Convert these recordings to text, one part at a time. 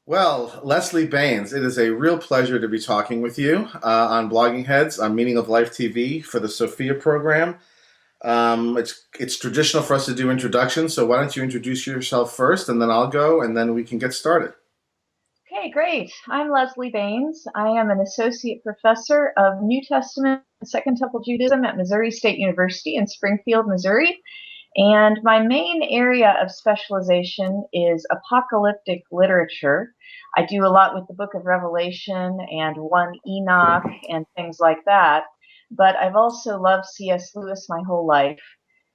Well, Leslie Baynes, it is a real pleasure to be talking with you on Blogging Heads on Meaning of Life TV for the Sophia program. It's traditional for us to do introductions, so why don't you introduce yourself first, and then I'll go, and then we can get started. Okay, great. I'm Leslie Baynes. I am an associate professor of New Testament and Second Temple Judaism at Missouri State University in Springfield, Missouri. And my main area of specialization is apocalyptic literature. I do a lot with the Book of Revelation and 1 Enoch and things like that. But I've also loved C.S. Lewis my whole life.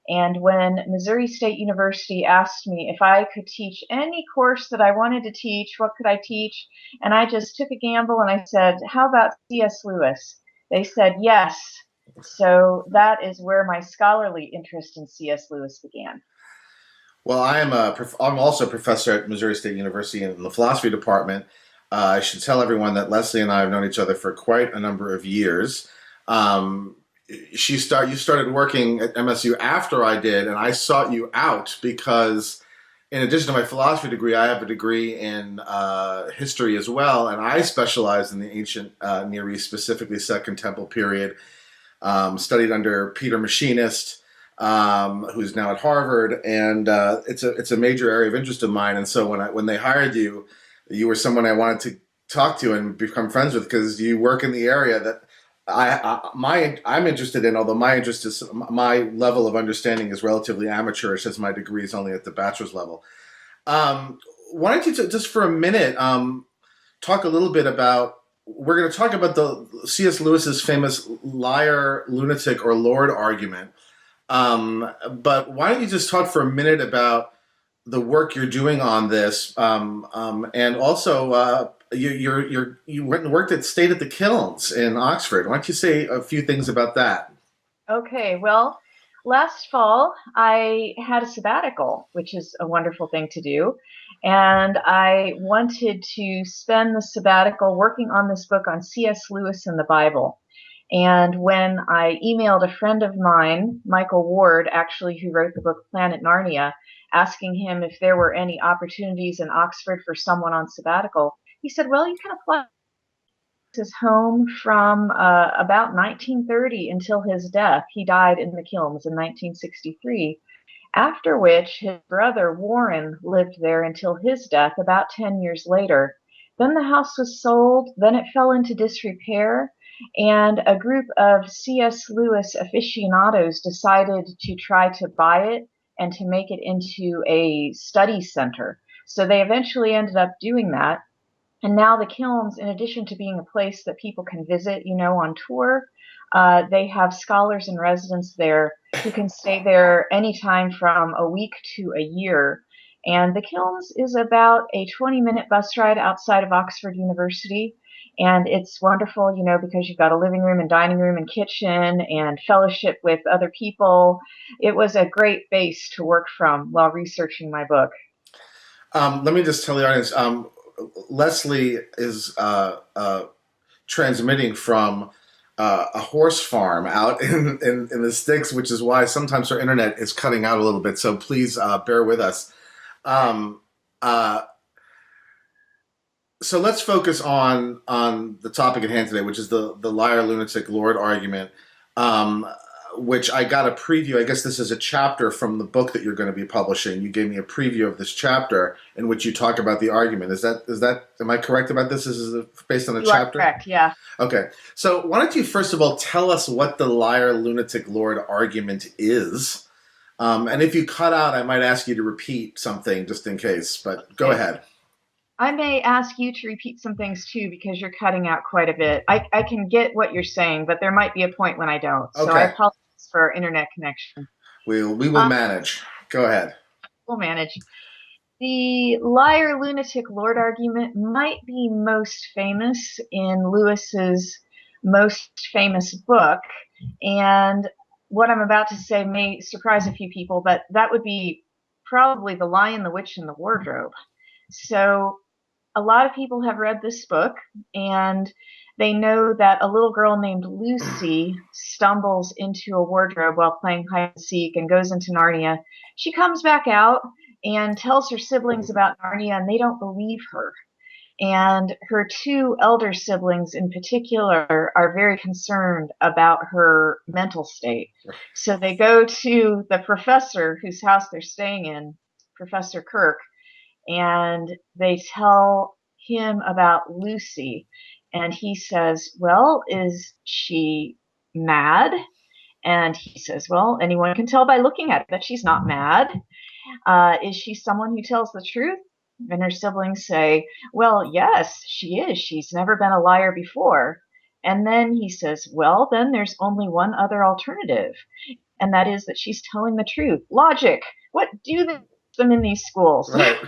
And when Missouri State University asked me if I could teach any course that I wanted to teach, what could I teach? And I just took a gamble and I said, how about C.S. Lewis? They said yes. So that is where my scholarly interest in C.S. Lewis began. Well, I'm also a professor at Missouri State University in the philosophy department. I should tell everyone that Leslie and I have known each other for quite a number of years. Um, you started working at MSU after I did, and I sought you out because, in addition to my philosophy degree, I have a degree in history as well, and I specialize in the ancient Near East, specifically Second Temple period. Studied under Peter Machinist, who's now at Harvard, and it's a major area of interest of mine. And so when they hired you, you were someone I wanted to talk to and become friends with because you work in the area that I'm interested in. Although my level of understanding is relatively amateurish, as my degree is only at the bachelor's level. Why don't you just for a minute talk a little bit about we're going to talk about the C.S. Lewis's famous liar, lunatic, or Lord argument. But why don't you just talk for a minute about the work you're doing on this, and also you went and worked stayed at the Kilns in Oxford. Why don't you say a few things about that? Okay, well, last fall I had a sabbatical, which is a wonderful thing to do. And I wanted to spend the sabbatical working on this book on C.S. Lewis and the Bible. And when I emailed a friend of mine, Michael Ward, actually, who wrote the book Planet Narnia, asking him if there were any opportunities in Oxford for someone on sabbatical, he said, well, you can apply his home from about 1930 until his death. He died in the Kilns in 1963, after which his brother Warren lived there until his death about 10 years later. Then the house was sold, then it fell into disrepair, and a group of C.S. Lewis aficionados decided to try to buy it and to make it into a study center. So they eventually ended up doing that. And now the Kilns, in addition to being a place that people can visit, on tour, they have scholars in residence there who can stay there anytime from a week to a year. And the Kilns is about a 20-minute bus ride outside of Oxford University. And it's wonderful, because you've got a living room and dining room and kitchen and fellowship with other people. It was a great base to work from while researching my book. Let me just tell the audience. Leslie is transmitting from a horse farm out in the sticks, which is why sometimes our internet is cutting out a little bit. So please bear with us. Um, uh, so let's focus on the topic at hand today, which is the liar, lunatic, Lord argument. Um, which I got a preview. I guess this is a chapter from the book that you're going to be publishing. You gave me a preview of this chapter in which you talk about the argument. Is that am I correct about this? This is based on the You are chapter? correct, yeah. Okay. So why don't you first of all tell us what the liar, lunatic, Lord argument is? And if you cut out, I might ask you to repeat something just in case, but go Okay. ahead. I may ask you to repeat some things too because you're cutting out quite a bit. I can get what you're saying, but there might be a point when I don't. So I Okay. apologize for our internet connection. We will Um, manage. Go ahead. we'll manage. The liar lunatic lord argument might be most famous in Lewis's most famous book. And what I'm about to say may surprise a few people, but that would be probably The Lion, the Witch, and the Wardrobe. So a lot of people have read this book and they know that a little girl named Lucy stumbles into a wardrobe while playing hide and seek and goes into Narnia. She comes back out and tells her siblings about Narnia and they don't believe her. And her two elder siblings in particular are very concerned about her mental state. So they go to the professor whose house they're staying in, Professor Kirk, and they tell him about Lucy. And he says, well, is she mad? And he says, well, anyone can tell by looking at her that she's not mad. Is she someone who tells the truth? And her siblings say, well, yes, she is. She's never been a liar before. And then he says, well, then there's only one other alternative, and that is that she's telling the truth. Logic. What do they teach them in these schools? Right.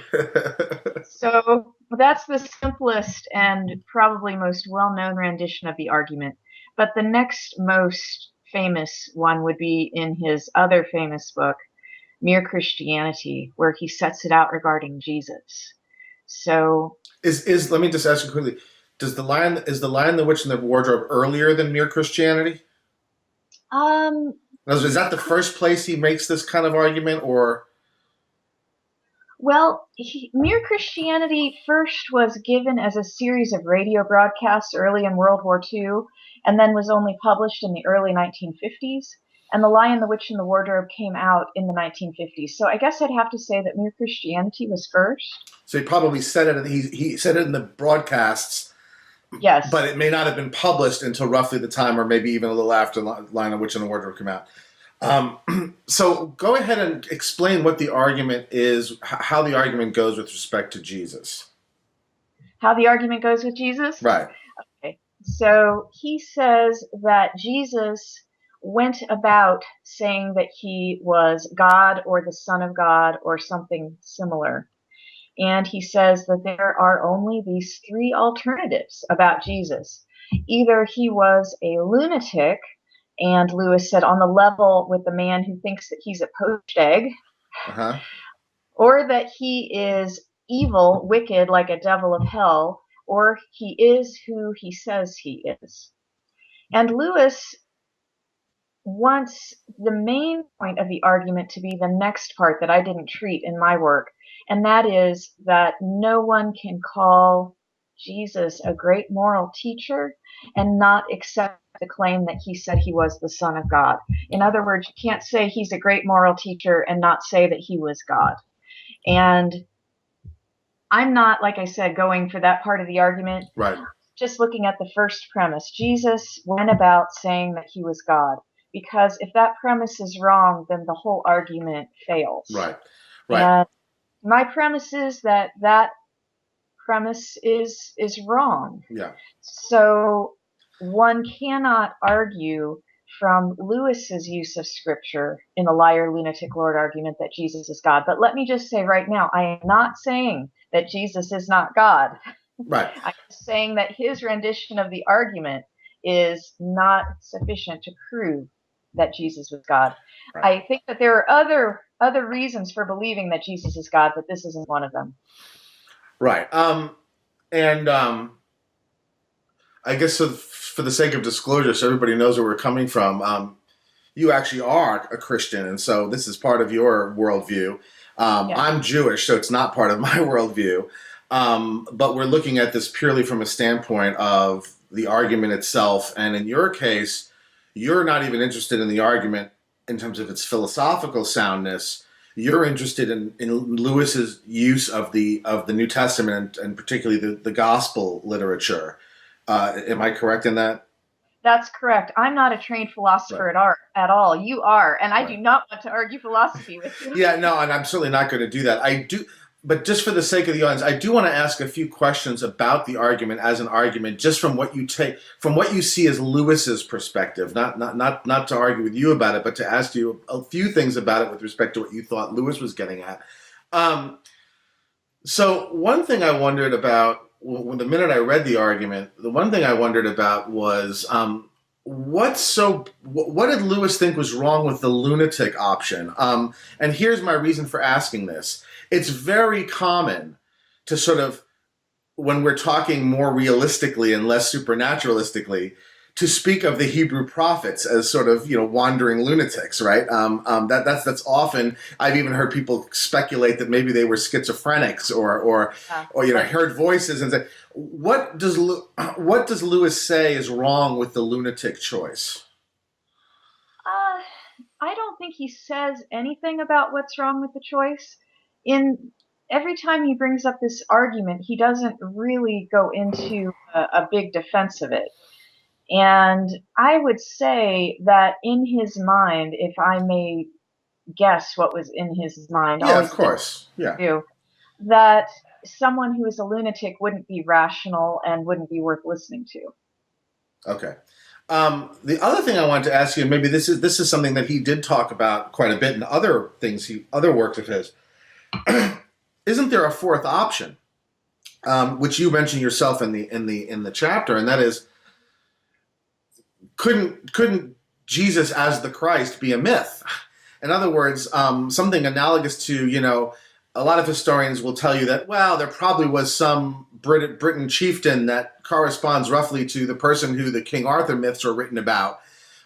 So that's the simplest and probably most well-known rendition of the argument. But the next most famous one would be in his other famous book, Mere Christianity, where he sets it out regarding Jesus. So Is let me just ask you quickly: is the Lion, the Witch, and the Wardrobe earlier than Mere Christianity? um Is that the first place he makes this kind of argument, or? well, Mere Christianity first was given as a series of radio broadcasts early in World War II, and then was only published in the early 1950s. And The Lion, the Witch, and the Wardrobe came out in the 1950s. So I guess I'd have to say that Mere Christianity was first. So he probably said it. He said it in the broadcasts, Yes. but it may not have been published until roughly the time, or maybe even a little after Lion, the Witch, and the Wardrobe came out. So go ahead and explain what the argument is, how the argument goes with respect to Jesus. How the argument goes with Jesus? Right. Okay. So he says that Jesus went about saying that he was God or the Son of God or something similar. And he says that there are only these three alternatives about Jesus. Either he was a lunatic, and Lewis said on the level with the man who thinks that he's a poached egg, Uh-huh. or that he is evil, wicked, like a devil of hell, or he is who he says he is. And Lewis wants the main point of the argument to be the next part that I didn't treat in my work, and that is that no one can call Jesus a great moral teacher and not accept the claim that he said he was the Son of God. In other words, you can't say he's a great moral teacher and not say that he was God. And I'm not, like I said, going for that part of the argument. Right. Just looking at the first premise, Jesus went about saying that he was God. Because if that premise is wrong, then the whole argument fails. Right. Right. And my premise is that that premise is wrong. Yeah. So one cannot argue from Lewis's use of scripture in the liar, lunatic, Lord argument that Jesus is God. But let me just say right now, I am not saying that Jesus is not God. Right. I'm saying that his rendition of the argument is not sufficient to prove that Jesus was God. Right. I think that there are other reasons for believing that Jesus is God, but this isn't one of them. Right. I guess for the sake of disclosure, so everybody knows where we're coming from, you actually are a Christian, and so this is part of your worldview. Yeah. I'm Jewish, so it's not part of my worldview. But we're looking at this purely from a standpoint of the argument itself, and in your case, you're not even interested in the argument in terms of its philosophical soundness. You're interested in Lewis's use of the New Testament and particularly the gospel literature. Am I correct in that? That's correct. I'm not a trained philosopher Right. at all. You are, and I Right. do not want to argue philosophy with you. Yeah, no, and I'm certainly not going to do that. I do, but just for the sake of the audience, I do want to ask a few questions about the argument as an argument, just from what you see as Lewis's perspective. Not to argue with you about it, but to ask you a few things about it with respect to what you thought Lewis was getting at. So one thing I wondered about when the minute I read the argument, the one thing I wondered about was what did Lewis think was wrong with the lunatic option? And here's my reason for asking this. It's very common to sort of, when we're talking more realistically and less supernaturalistically, to speak of the Hebrew prophets as sort of wandering lunatics, right? That's often I've even heard people speculate that maybe they were schizophrenics or Right. heard voices and say, what does Lewis say is wrong with the lunatic choice? Uh, I don't think he says anything about what's wrong with the choice. In every time he brings up this argument, he doesn't really go into a big defense of it. And I would say that in his mind, if I may guess what was in his mind, Yeah, of always difficult course. Yeah. to do, that someone who is a lunatic wouldn't be rational and wouldn't be worth listening to. Okay. The other thing I wanted to ask you, maybe this is something that he did talk about quite a bit in other works of his. Isn't there a fourth option, which you mentioned yourself in the chapter, and that is, couldn't Jesus as the Christ be a myth? In other words, something analogous to, a lot of historians will tell you that, well, there probably was some Britain chieftain that corresponds roughly to the person who the King Arthur myths are written about.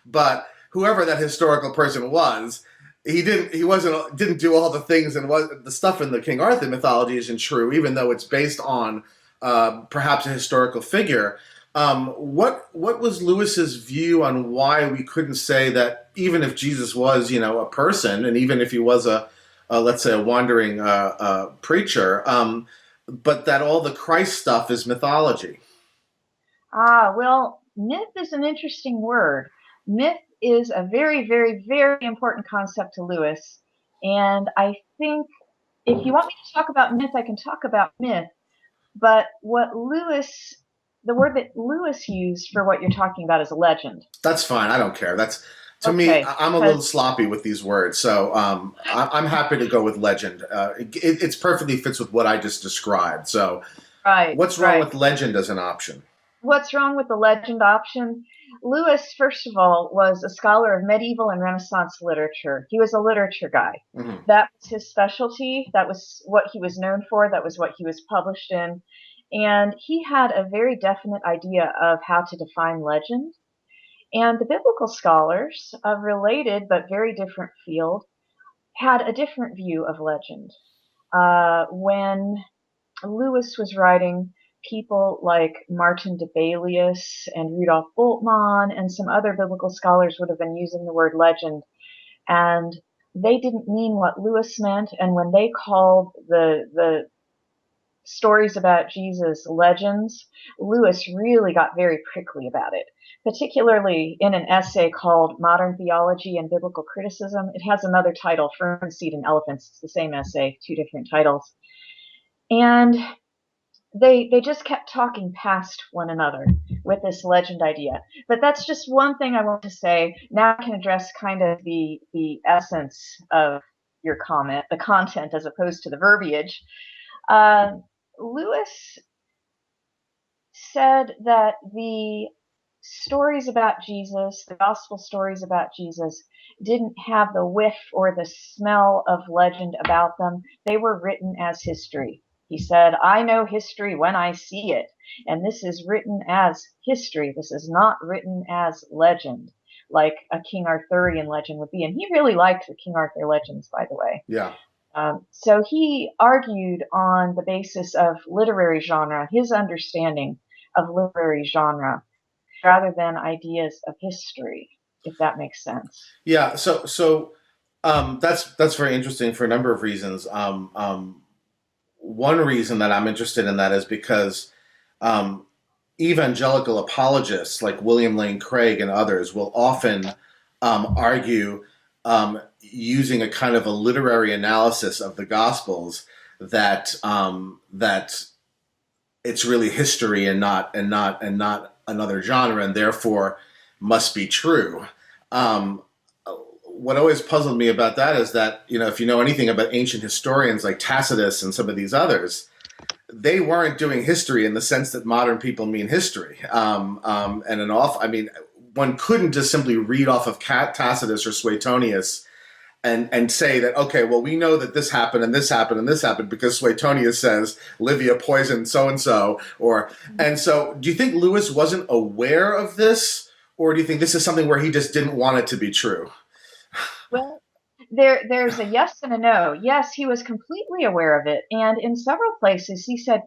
But whoever that historical person was, he didn't do all the things, and the stuff in the King Arthur mythology isn't true, even though it's based on perhaps a historical figure. What was Lewis's view on why we couldn't say that even if Jesus was, a person, and even if he was let's say a wandering preacher, but that all the Christ stuff is mythology? Well, myth is an interesting word. Myth is a very, very, very important concept to Lewis. And I think if you want me to talk about myth, I can talk about myth. But the word that Lewis used for what you're talking about is legend. That's fine. I don't care. That's To me, Okay, I'm a little because sloppy with these words, so I'm happy to go with legend. It's perfectly fits with what I just described. So, right, what's wrong right. with legend as an option? What's wrong with the legend option? Lewis, first of all, was a scholar of medieval and Renaissance literature. He was a literature guy. Hmm. That was his specialty. That was what he was known for. That was what he was published in. And he had a very definite idea of how to define legend. And the biblical scholars, a related but very different field, had a different view of legend. When Lewis was writing, people like Martin Debelius and Rudolf Bultmann and some other biblical scholars would have been using the word legend, and they didn't mean what Lewis meant. And when they called the stories about Jesus legends, Lewis really got very prickly about it, particularly in an essay called Modern Theology and Biblical Criticism. It has another title, Fern Seed and Elephants. It's the same essay, two different titles. And they just kept talking past one another with this legend idea. But that's just one thing I want to say. Now I can address kind of the essence of your comment, the content as opposed to the verbiage. Uh, Lewis said that the stories about Jesus, the gospel stories about Jesus, didn't have the whiff or the smell of legend about them. They were written as history. He said, I know history when I see it, and this is written as history. This is not written as legend, like a King Arthurian legend would be. And he really liked the King Arthur legends, by the way. Yeah. So he argued on the basis of literary genre, his understanding of literary genre, rather than ideas of history, if that makes sense. Yeah. That's very interesting for a number of reasons. One reason that I'm interested in that is because um, evangelical apologists like William Lane Craig and others will often argue using a kind of a literary analysis of the Gospels that it's really history and not another genre, and therefore must be true. Um, what always puzzled me about that is that, if you know anything about ancient historians like Tacitus and some of these others, they weren't doing history in the sense that modern people mean history. I mean, one couldn't just simply read off of Tacitus or Suetonius and say that, okay, well, we know that this happened and this happened and this happened because Suetonius says Livia poisoned so and so. And so, do you think Lewis wasn't aware of this, Or do you think this is something where he just didn't want it to be true? Well, there's a yes and a no. Yes, he was completely aware of it, and in several places he said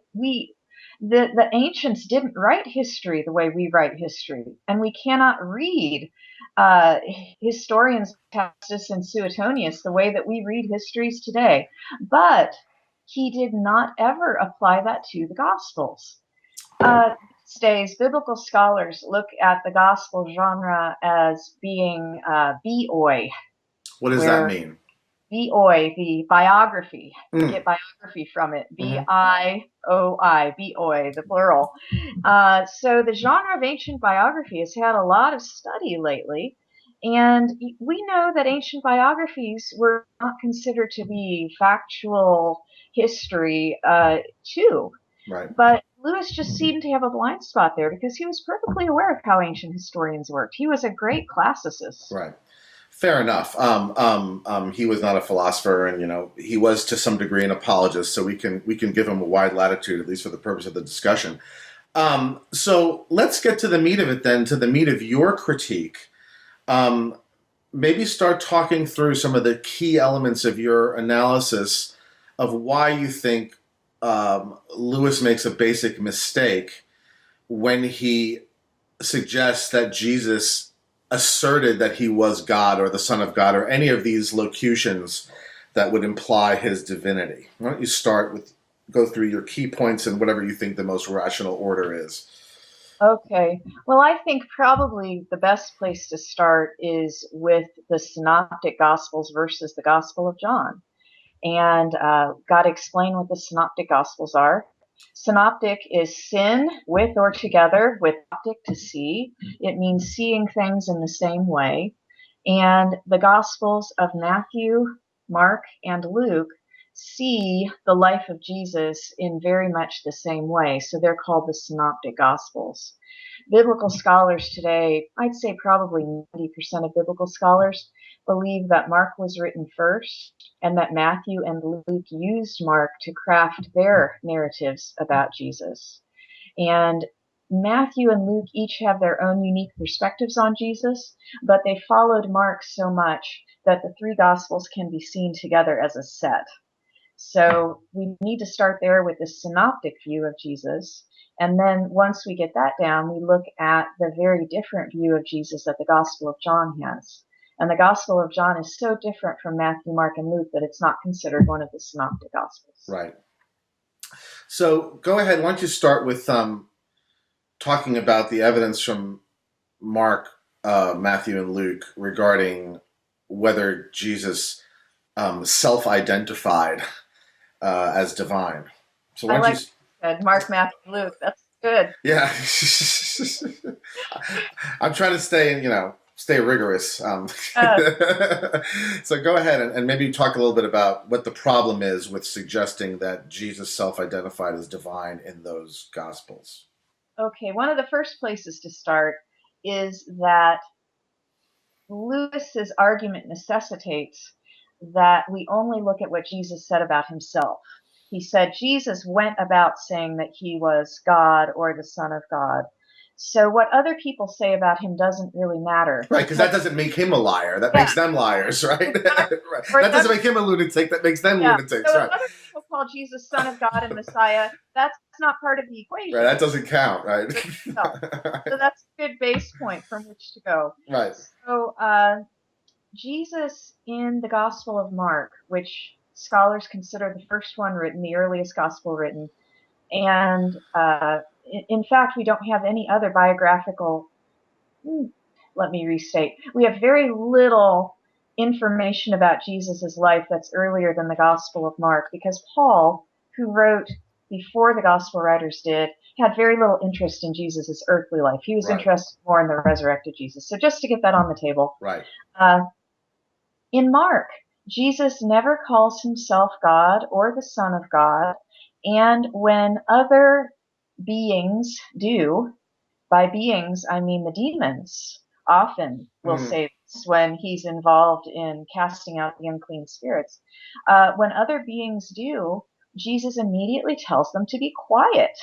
the ancients didn't write history the way we write history, and we cannot read uh, historians Tacitus and Suetonius the way that we read histories today. But he did not ever apply that to the Gospels. These days, biblical scholars look at the Gospel genre as being bioi, What does that where mean? bioi, the biography, we Mm, get biography from it, hmm bioi, bioi, the plural. So the genre of ancient biography has had a lot of study lately, and we know that ancient biographies were not considered to be factual history too. Right, But Lewis just seemed to have a blind spot there because he was perfectly aware of how ancient historians worked. He was a great classicist. right. Fair enough. He was not a philosopher, and he was to some degree an apologist. So we can give him a wide latitude, at least for the purpose of the discussion. So let's get to the meat of it then, to the meat of your critique. Um, Maybe start talking through some of the key elements of your analysis of why you think Lewis makes a basic mistake when he suggests that Jesus asserted that he was God or the Son of God or any of these locutions that would imply his divinity. Why don't you go through your key points in whatever you think the most rational order is? Okay. Well, I think probably the best place to start is with the Synoptic Gospels versus the Gospel of John. And got to explain what the Synoptic Gospels are. Synoptic is syn with or together with optic to see. It means seeing things in the same way. And the Gospels of Matthew, Mark, and Luke see the life of Jesus in very much the same way. So they're called the Synoptic Gospels. Biblical scholars today, I'd say probably 90% of biblical scholars, believe that Mark was written first and that Matthew and Luke used Mark to craft their narratives about Jesus. And Matthew and Luke each have their own unique perspectives on Jesus, but they followed Mark so much that the three Gospels can be seen together as a set. So we need to start there with the synoptic view of Jesus. And then once we get that down, we look at the very different view of Jesus that the Gospel of John has. And the Gospel of John is so different from Matthew, Mark, and Luke that it's not considered one of the synoptic Gospels. Right. So go ahead. Why don't you start with talking about the evidence from Mark, Matthew, and Luke regarding whether Jesus self-identified as divine. So I why don't like you? that. Mark, Matthew, Luke. That's good. Yeah, I'm trying to stay rigorous. Uh, So go ahead and maybe talk a little bit about what the problem is with suggesting that Jesus self-identified as divine in those Gospels. okay, one of the first places to start is that Lewis's argument necessitates that we only look at what Jesus said about himself. He said Jesus went about saying that he was God or the Son of God. So what other people say about him doesn't really matter Right, because because that doesn't make him a liar. That yeah, makes them liars, right? exactly. Right. Or That doesn't make him a lunatic. That makes them yeah. lunatics, So if right? other people call Jesus Son of God and Messiah, that's not part of the Right. equation. That doesn't count, right? So that's a good base point from which to go. Right. So Jesus in the Gospel of Mark, which scholars consider the first one written, the earliest gospel written, and in fact, we don't have any other biographical. Let me restate: we have very little information about Jesus' life that's earlier than the Gospel of Mark, because Paul, who wrote before the Gospel writers did, had very little interest in Jesus' earthly life. He was Right. interested more in the resurrected Jesus. So just to get that on the table. Right. Uh, In Mark, Jesus never calls himself God or the Son of God, and when other beings do, by beings I mean the demons, often will Mm. say this when he's involved in casting out the unclean spirits. When other beings do, Jesus immediately tells them to be quiet.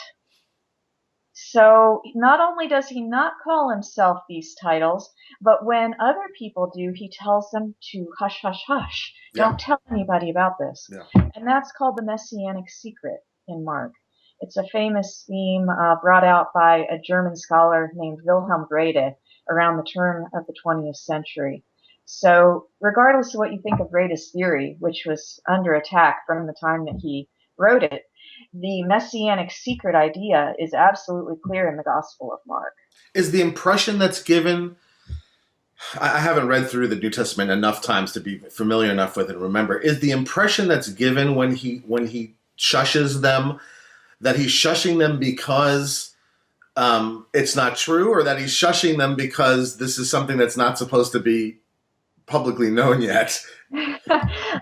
So not only does he not call himself these titles, but when other people do, he tells them to hush, hush, hush. Yeah. Don't tell anybody about this. Yeah. And that's called the Messianic secret in Mark. It's a famous theme brought out by a German scholar named Wilhelm Grade around the turn of the 20th century. So regardless of what you think of Grade's theory, which was under attack from the time that he wrote it, the messianic secret idea is absolutely clear in the Gospel of Mark. Is the impression that's given, I haven't read through the New Testament enough times to be familiar enough with it and remember, is the impression that's given when he shushes them that he's shushing them because it's not true, or that he's shushing them because this is something that's not supposed to be publicly known yet?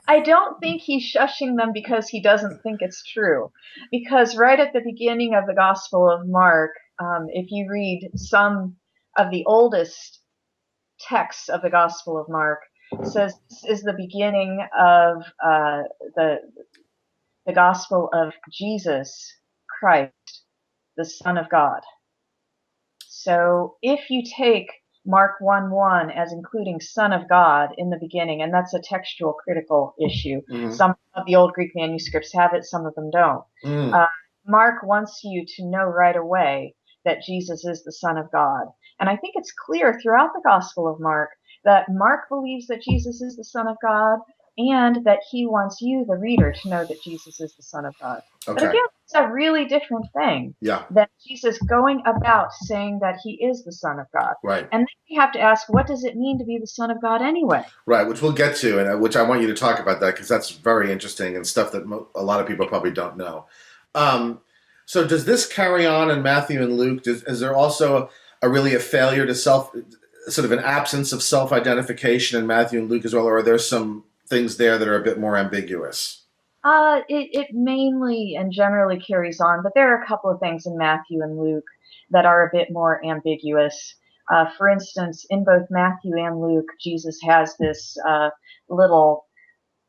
I don't think he's shushing them because he doesn't think it's true. Because right at the beginning of the Gospel of Mark, if you read some of the oldest texts of the Gospel of Mark, it says this is the beginning of the Gospel of Jesus Christ, the Son of God. So if you take Mark 1:1 as including Son of God in the beginning, and that's a textual critical issue. Mm-hmm. Some of the old Greek manuscripts have it, some of them don't. Mm. Mark wants you to know right away that Jesus is the Son of God. And I think it's clear throughout the Gospel of Mark that Mark believes that Jesus is the Son of God, and that he wants you, the reader, to know that Jesus is the Son of God. Okay. But again, it's a really different thing Yeah. than Jesus going about saying that he is the Son of God. Right. And then you have to ask, what does it mean to be the Son of God anyway? Right, which we'll get to, and which I want you to talk about that because that's very interesting and stuff that a lot of people probably don't know. So does this carry on in Matthew and Luke? Is there also a failure to sort of an absence of self-identification in Matthew and Luke as well, or are there some things there that are a bit more ambiguous? It mainly and generally carries on, but there are a couple of things in Matthew and Luke that are a bit more ambiguous. For instance, in both Matthew and Luke, Jesus has this little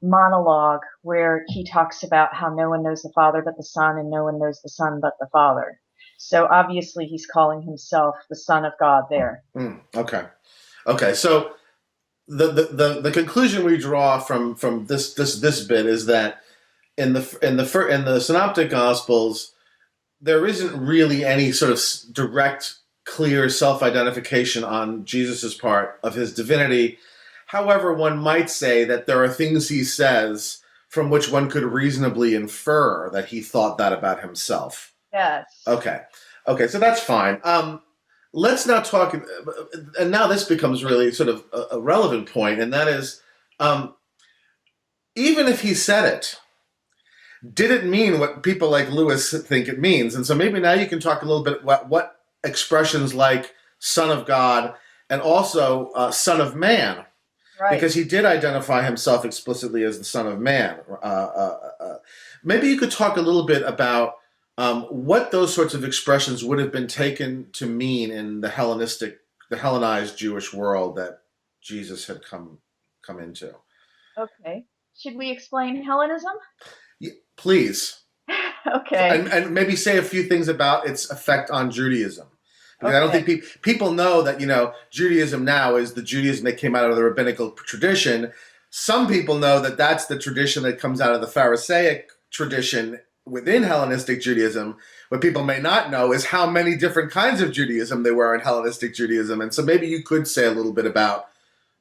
monologue where he talks about how no one knows the Father but the Son, and no one knows the Son but the Father. So obviously he's calling himself the Son of God there. Okay. So the conclusion we draw from this bit is that in the Synoptic Gospels there isn't really any sort of direct, clear self-identification on Jesus's part of his divinity. However, one might say that there are things he says from which one could reasonably infer that he thought that about himself. Yes. Okay, so that's fine. Let's now talk, and now this becomes really sort of a relevant point, and that is, even if he said it, did it mean what people like Lewis think it means? And so maybe now you can talk a little bit about what expressions like Son of God and also Son of Man, right, because he did identify himself explicitly as the Son of Man. Maybe you could talk a little bit about what those sorts of expressions would have been taken to mean in the Hellenized Jewish world that Jesus had come into. Okay. Should we explain Hellenism? Yeah, please. Okay. And maybe say a few things about its effect on Judaism. Because okay. I don't think people know that, Judaism now is the Judaism that came out of the rabbinical tradition. Some people know that that's the tradition that comes out of the Pharisaic tradition within Hellenistic Judaism. What people may not know is how many different kinds of Judaism there were in Hellenistic Judaism. And so maybe you could say a little bit about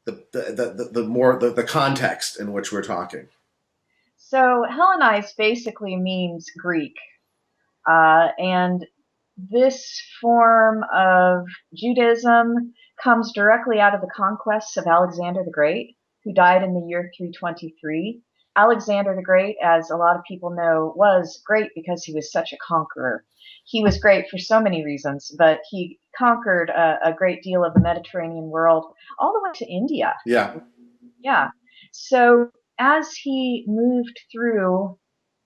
the context in which we're talking. So Hellenized basically means Greek. And this form of Judaism comes directly out of the conquests of Alexander the Great, who died in the year 323. Alexander the Great, as a lot of people know, was great because he was such a conqueror. He was great for so many reasons, but he conquered a great deal of the Mediterranean world, all the way to India. Yeah. So as he moved through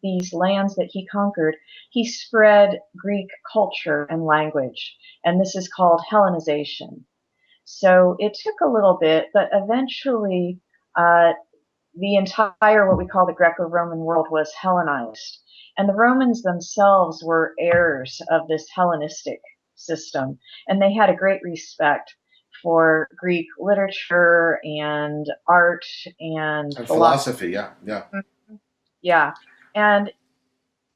these lands that he conquered, he spread Greek culture and language, and this is called Hellenization. So it took a little bit, but eventually the entire, what we call the Greco-Roman world, was Hellenized. And the Romans themselves were heirs of this Hellenistic system, and they had a great respect for Greek literature and art and And philosophy. philosophy, yeah, yeah. Yeah. And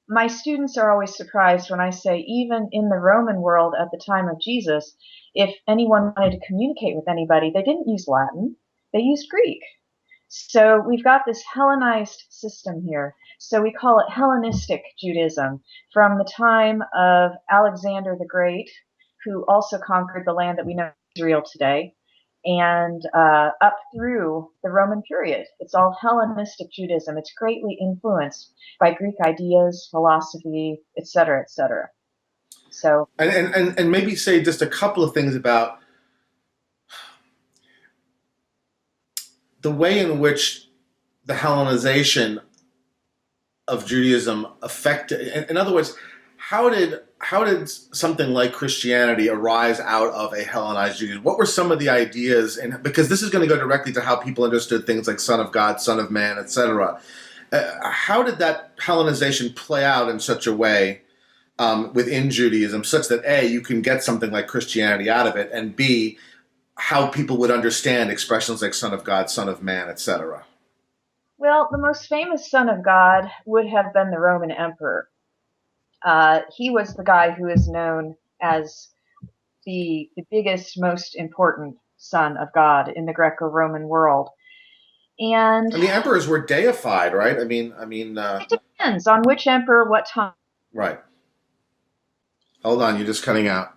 my students are always surprised when I say, even in the Roman world at the time of Jesus, if anyone wanted to communicate with anybody, they didn't use Latin, they used Greek. So we've got this Hellenized system here. So we call it Hellenistic Judaism from the time of Alexander the Great, who also conquered the land that we know as Israel today, and up through the Roman period. It's all Hellenistic Judaism. It's greatly influenced by Greek ideas, philosophy, etc., etc. So, And maybe say just a couple of things about the way in which the Hellenization of Judaism affected. In other words, how did something like Christianity arise out of a Hellenized Judaism? What were some of the ideas? And because this is going to go directly to how people understood things like Son of God, Son of Man, etc. How did that Hellenization play out in such a way within Judaism, such that A, you can get something like Christianity out of it, and B, how people would understand expressions like Son of God, Son of Man, etc. well, the most famous son of God would have been the Roman emperor. He was the guy who is known as the biggest, most important son of God in the Greco-Roman world. And And the emperors were deified, right? it depends on which emperor, what time. Right. Hold on, you're just cutting out.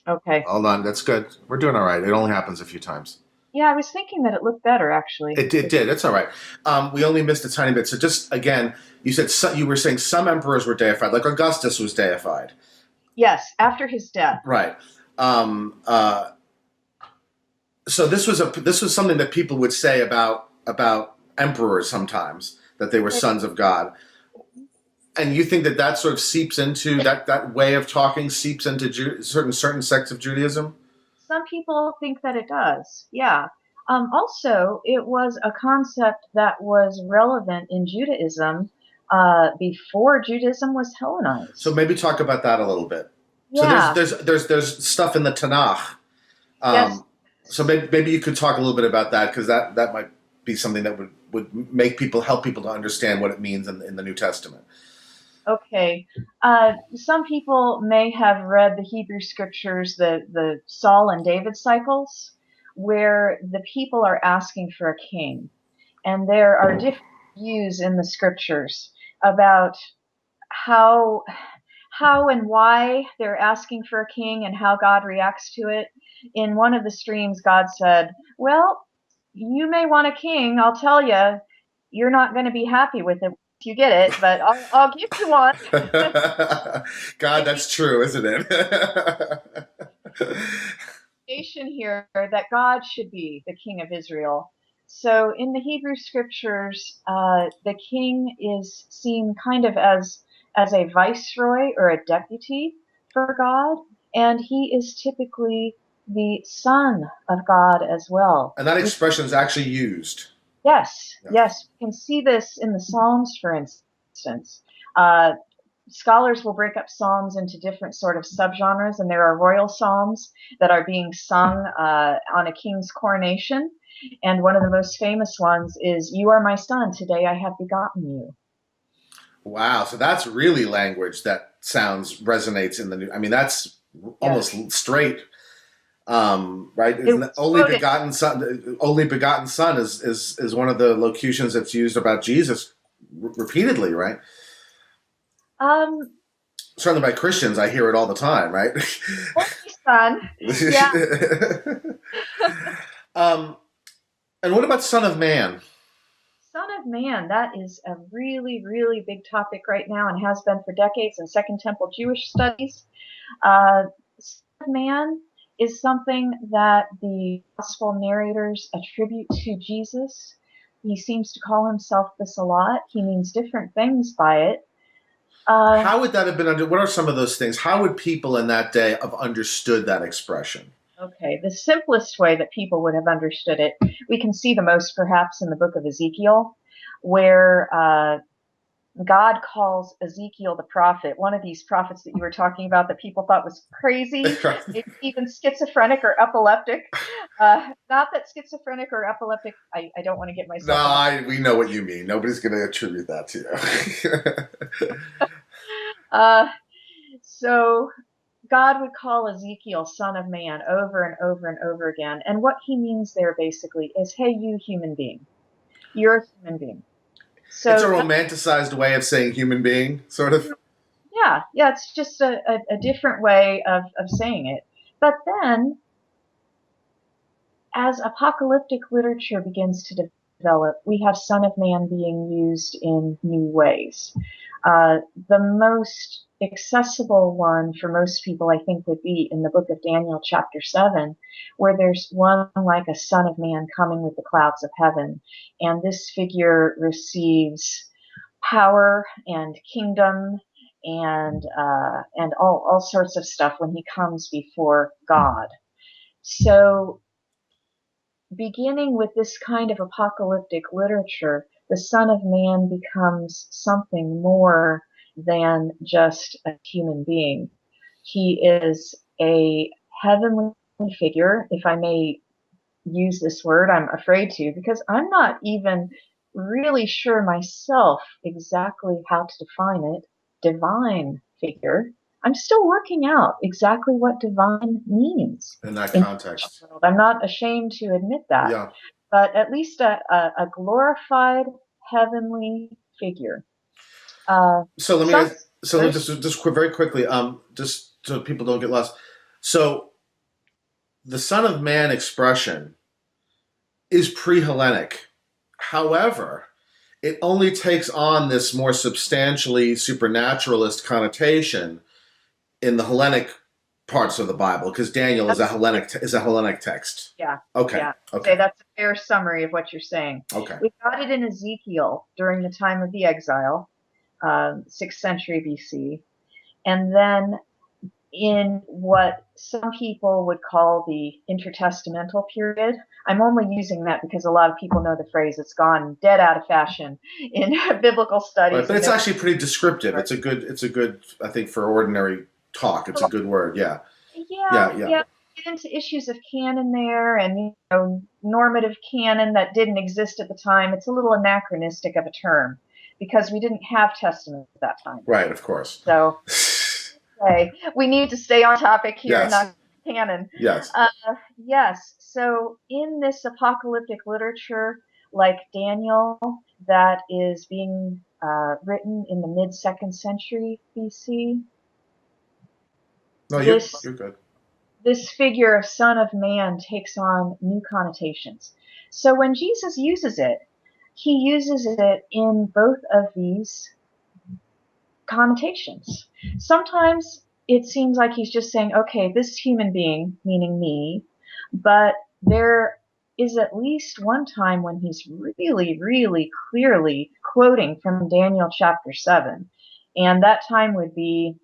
Okay. Hold on, that's good. We're doing all right. It only happens a few times. Yeah, I was thinking that it looked better, actually. It did. It's all right. We only missed a tiny bit. So just again, you were saying some emperors were deified, like Augustus was deified. Yes, after his death. Right. Um, uh, so this was something that people would say about emperors sometimes, that they were sons of God. And you think that sort of seeps into that way of talking seeps into certain sects of Judaism? Some people think that it does. Yeah. Also, it was a concept that was relevant in Judaism before Judaism was So Hellenized. maybe talk about that a little bit. So Yeah. there's stuff in the Tanakh. Yes. So maybe you could talk a little bit about that, because that might be something that would help people to understand what it means in the New Testament. Okay. Some people may have read the Hebrew scriptures, the Saul and David cycles, where the people are asking for a king. And there are different views in the scriptures about how and why they're asking for a king and how God reacts to it. In one of the streams, God said, well, you may want a king. I'll tell you, you're not going to be happy with it once you get it, but I'll give you one. God, that's true, isn't it? Here that God should be the king of Israel. So in the Hebrew scriptures, the king is seen kind of as a viceroy or a deputy for God, and he is typically the son of God as well. And that expression is actually used. Yes, Yeah. yes, we can see this in the Psalms, for instance. Uh, Scholars will break up psalms into different sort of subgenres, and there are royal psalms that are being sung on a king's coronation. And one of the most famous ones is, "You are my son, today I have begotten you." Wow, so that's really language that resonates in the new. I mean, that's almost straight, right? Only begotten son is one of the locutions that's used about Jesus repeatedly, right? Um, Certainly by Christians, I hear it all the time, right? Son, yeah. And what about Son of Man? Son of Man, that is a really, really big topic right now and has been for decades in Second Temple Jewish studies. Son of Man is something that the gospel narrators attribute to Jesus. He seems to call himself this a lot. He means different things by it. How would that have been what are some of those things? How would people in that day have understood that expression? Okay, the simplest way that people would have understood it, we can see the most perhaps in the book of Ezekiel, where God calls Ezekiel the prophet, one of these prophets that you were talking about that people thought was crazy, maybe even schizophrenic or epileptic. Not that schizophrenic or epileptic, I don't want to get myself involved. We know what you mean. Nobody's going to attribute that to you. Uh, so God would call Ezekiel son of man over and over and over again. And what he means there basically is, hey, you human being, you're a human being. It's a So romanticized way of saying human being, sort of. yeah, it's just a different way of saying it. But then, as apocalyptic literature begins to develop, we have Son of Man being used in new ways. The most accessible one for most people, I think, would be in the book of Daniel, chapter 7, where there's one like a Son of Man coming with the clouds of heaven. And this figure receives power and kingdom and all sorts of stuff when he comes before God. So beginning with this kind of apocalyptic literature, the Son of Man becomes something more than just a human being. He is a heavenly figure, if I may use this word. I'm afraid to, because I'm not even really sure myself exactly how to define it. Divine figure. I'm still working out exactly what divine means In that in the context. world. I'm not ashamed to admit that, Yeah. but at least a glorified heavenly figure. So let me Some ask, so let me just very quickly, just so people don't get lost. So the Son of Man expression is pre-Hellenic. However, it only takes on this more substantially supernaturalist connotation in the Hellenic parts of the Bible, because Daniel is a Hellenic text. Yeah. Okay. Yeah. Okay. Okay, that's a fair summary of what you're saying. Okay. We got it in Ezekiel during the time of the exile, 6th century BC, and then in what some people would call the intertestamental period. I'm only using that because a lot of people know the phrase. It's gone dead out of fashion in biblical studies. Right, but it's actually pretty descriptive. It's a good, I think, for ordinary talk. It's a good word. Yeah. Yeah. Get into issues of canon there and normative canon that didn't exist at the time. It's a little anachronistic of a term because we didn't have testaments at that time. Right, of course. So we need to stay on topic here and Yes. not canon. Yes. Yes. So in this apocalyptic literature, like Daniel, that is being written in the mid-2nd century BC, No, you're good. This figure of Son of Man takes on new connotations. So when Jesus uses it, he uses it in both of these connotations. Sometimes it seems like he's just saying, okay, this human being, meaning me, but there is at least one time when he's really, really clearly quoting from Daniel chapter 7. And that time would be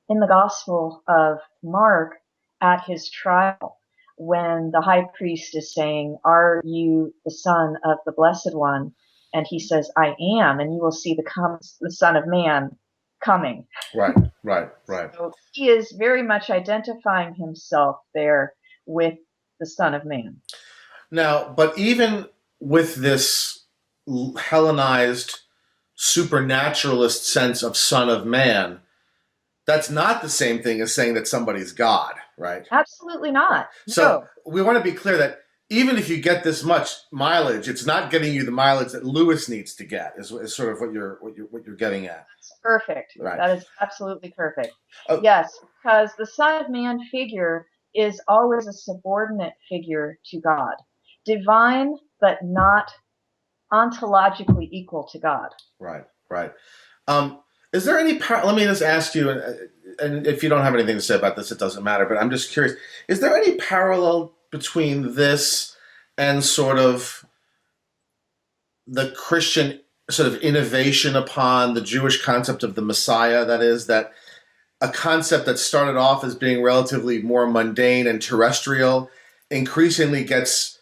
in the Gospel of Mark at his trial when the high priest is saying, are you the Son of the Blessed One? And he says, I am, and you will see the Son of Man coming. Right. So he is very much identifying himself there with the Son of Man. Now, but even with this Hellenized supernaturalist sense of Son of Man, that's not the same thing as saying that somebody's God, right? Absolutely not. So we want to be clear that even if you get this much mileage, it's not getting you the mileage that Lewis needs to get. Is sort of what you're getting at. That's perfect. Right. That is absolutely perfect. Yes, because the Son of Man figure is always a subordinate figure to God, divine but not ontologically equal to God. Right. Is there any? Let me just ask you, and if you don't have anything to say about this, it doesn't matter. But I'm just curious: is there any parallel between this and sort of the Christian sort of innovation upon the Jewish concept of the Messiah? That is, that a concept that started off as being relatively more mundane and terrestrial increasingly gets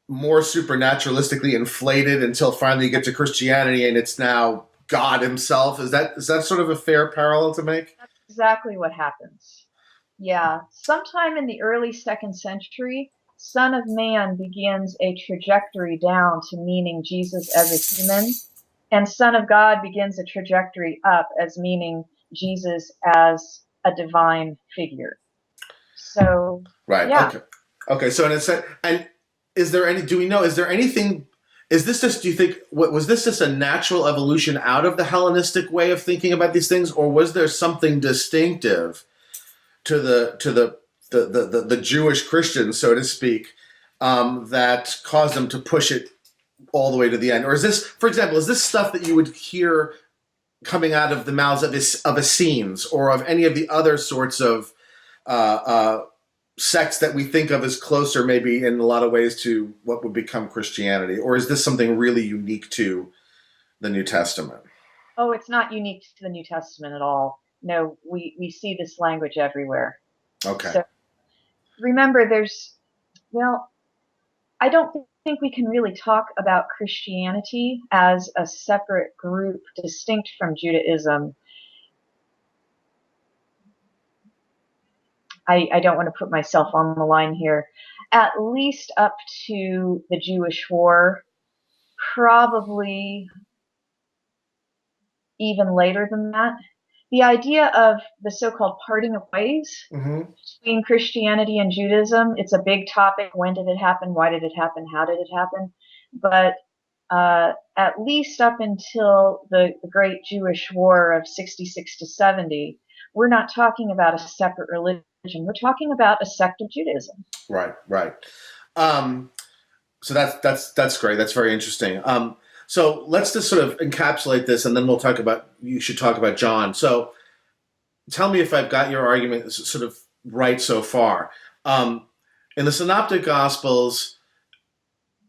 more supernaturalistically inflated until finally you get to Christianity and it's now God himself. Is that sort of a fair parallel to make? That's exactly what happens. Yeah, sometime in the early second century, Son of Man begins a trajectory down to meaning Jesus as a human, and Son of God begins a trajectory up as meaning Jesus as a divine figure. So, Right. yeah. Okay. Okay. So, in a sense, and is there any? Do we know? Is there anything? Is this just? Do you think? Was this just a natural evolution out of the Hellenistic way of thinking about these things, or was there something distinctive to the Jewish Christians, so to speak, that caused them to push it all the way to the end? Or is this, for example, is this stuff that you would hear coming out of the mouths of Essenes or of any of the other sorts of uh, uh, sects that we think of as closer, maybe in a lot of ways, to what would become Christianity? Or is this something really unique to the New Testament? Oh, it's not unique to the New Testament at all. No, we see this language everywhere. Okay. So remember, well, I don't think we can really talk about Christianity as a separate group distinct from Judaism. I don't want to put myself on the line here. At least up to the Jewish War, probably even later than that. The idea of the so-called parting of ways Mm-hmm. between Christianity and Judaism, it's a big topic. When did it happen? Why did it happen? How did it happen? But at least up until the Great Jewish War of 66 to 70, we're not talking about a separate religion. We're talking about a sect of Judaism. Right. Right. Um, so that's great. That's very interesting. So let's just sort of encapsulate this, and then we'll talk about. You should talk about John. So tell me if I've got your argument sort of right so far. Um, in the Synoptic Gospels,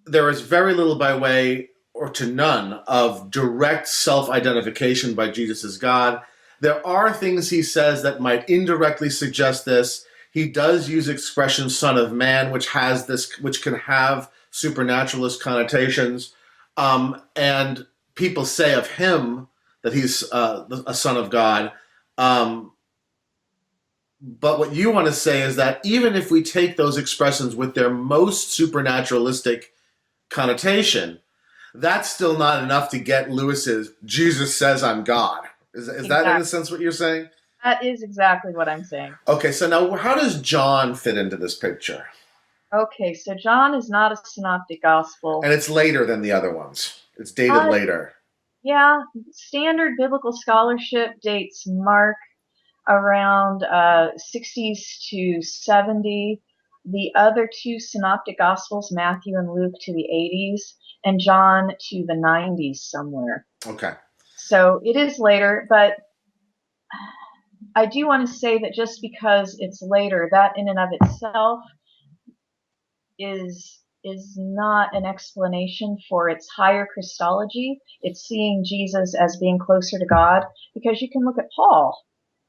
there is very little by way or to none of direct self-identification by Jesus as God. There are things he says that might indirectly suggest this. He does use expression "Son of Man," which can have supernaturalist connotations, and people say of him that he's a son of God. Um, but what you want to say is that even if we take those expressions with their most supernaturalistic connotation, that's still not enough to get Lewis's "Jesus says I'm God." Is that in a Exactly. sense what you're saying? That is exactly what I'm saying. Okay, so now how does John fit into this picture? Okay, so John is not a synoptic gospel. And it's later than the other ones. It's dated Uh, later. yeah, standard biblical scholarship dates Mark around 60s to 70. The other two synoptic gospels, Matthew and Luke, to the 80s, and John to the 90s somewhere. Okay. So it is later, but I do want to say that just because it's later, that in and of itself is not an explanation for its higher Christology. It's seeing Jesus as being closer to God, because you can look at Paul,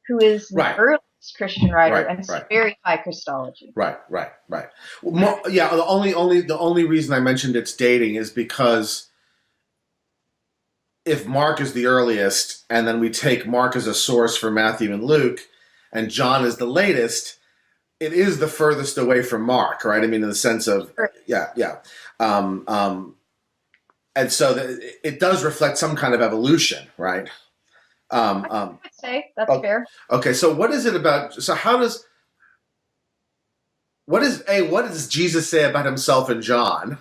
who is the Right. earliest Christian writer Right. and it's Right. very high Christology. Right. Right. Right. Well, yeah. The only reason I mentioned it's dating is because if Mark is the earliest, and then we take Mark as a source for Matthew and Luke, and John is the latest, it is the furthest away from Mark, right? I mean, in the sense of, yeah, yeah. Um, um, and so it does reflect some kind of evolution, right? I would say that's fair. Okay, so what is it about? So what does Jesus say about himself in John?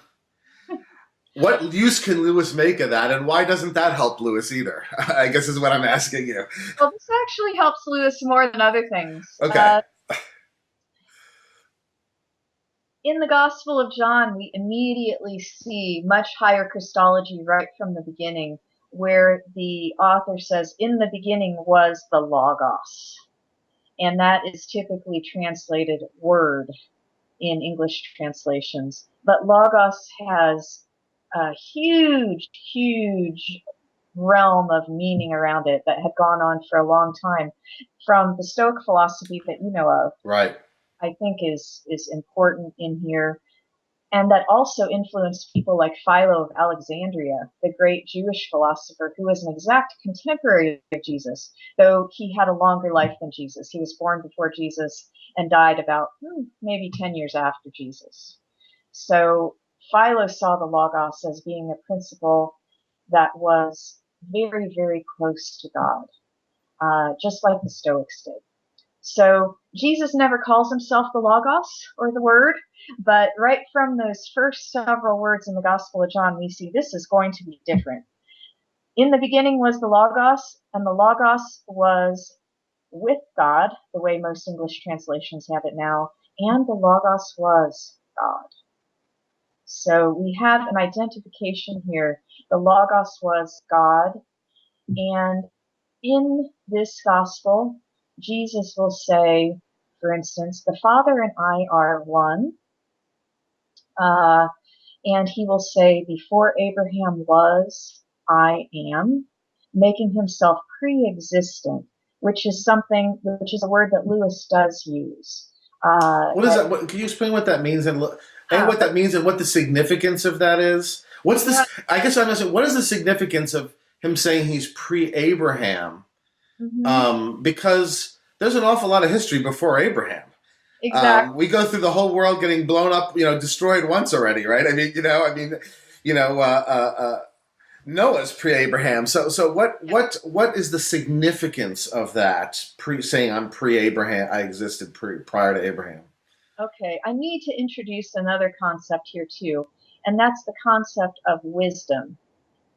What use can Lewis make of that, and why doesn't that help Lewis either? I guess is what I'm asking you. Well, this actually helps Lewis more than other things. Okay. In the Gospel of John, we immediately see much higher Christology right from the beginning, where the author says, "In the beginning was the Logos." And that is typically translated word in English translations. But Logos has a huge, huge realm of meaning around it that had gone on for a long time. From the Stoic philosophy that you know of, Right. I think is important in here. and that also influenced people like Philo of Alexandria, the great Jewish philosopher who was an exact contemporary of Jesus, though he had a longer life than Jesus. He was born before Jesus and died about maybe 10 years after Jesus. So Philo saw the Logos as being a principle that was very, very close to God, just like the Stoics did. So Jesus never calls himself the Logos or the Word, but right from those first several words in the Gospel of John, we see this is going to be different. In the beginning was the Logos, and the Logos was with God, the way most English translations have it now, and the Logos was God. So we have an identification here. The Logos was God, and in this gospel, Jesus will say, for instance, the Father and I are one. And he will say, before Abraham was, I am, making himself pre-existent, which is a word that Lewis does use. What is that? Can you explain what that means and what that means and what the significance of that is? What's this? I guess I'm asking, what is the significance of him saying he's pre-Abraham? Because there's an awful lot of history before Abraham. Exactly. We go through the whole world getting blown up, destroyed once already, right? Noah's pre-Abraham. So what is the significance of that? Saying I'm pre-Abraham, I existed prior to Abraham. Okay, I need to introduce another concept here too, and that's the concept of wisdom.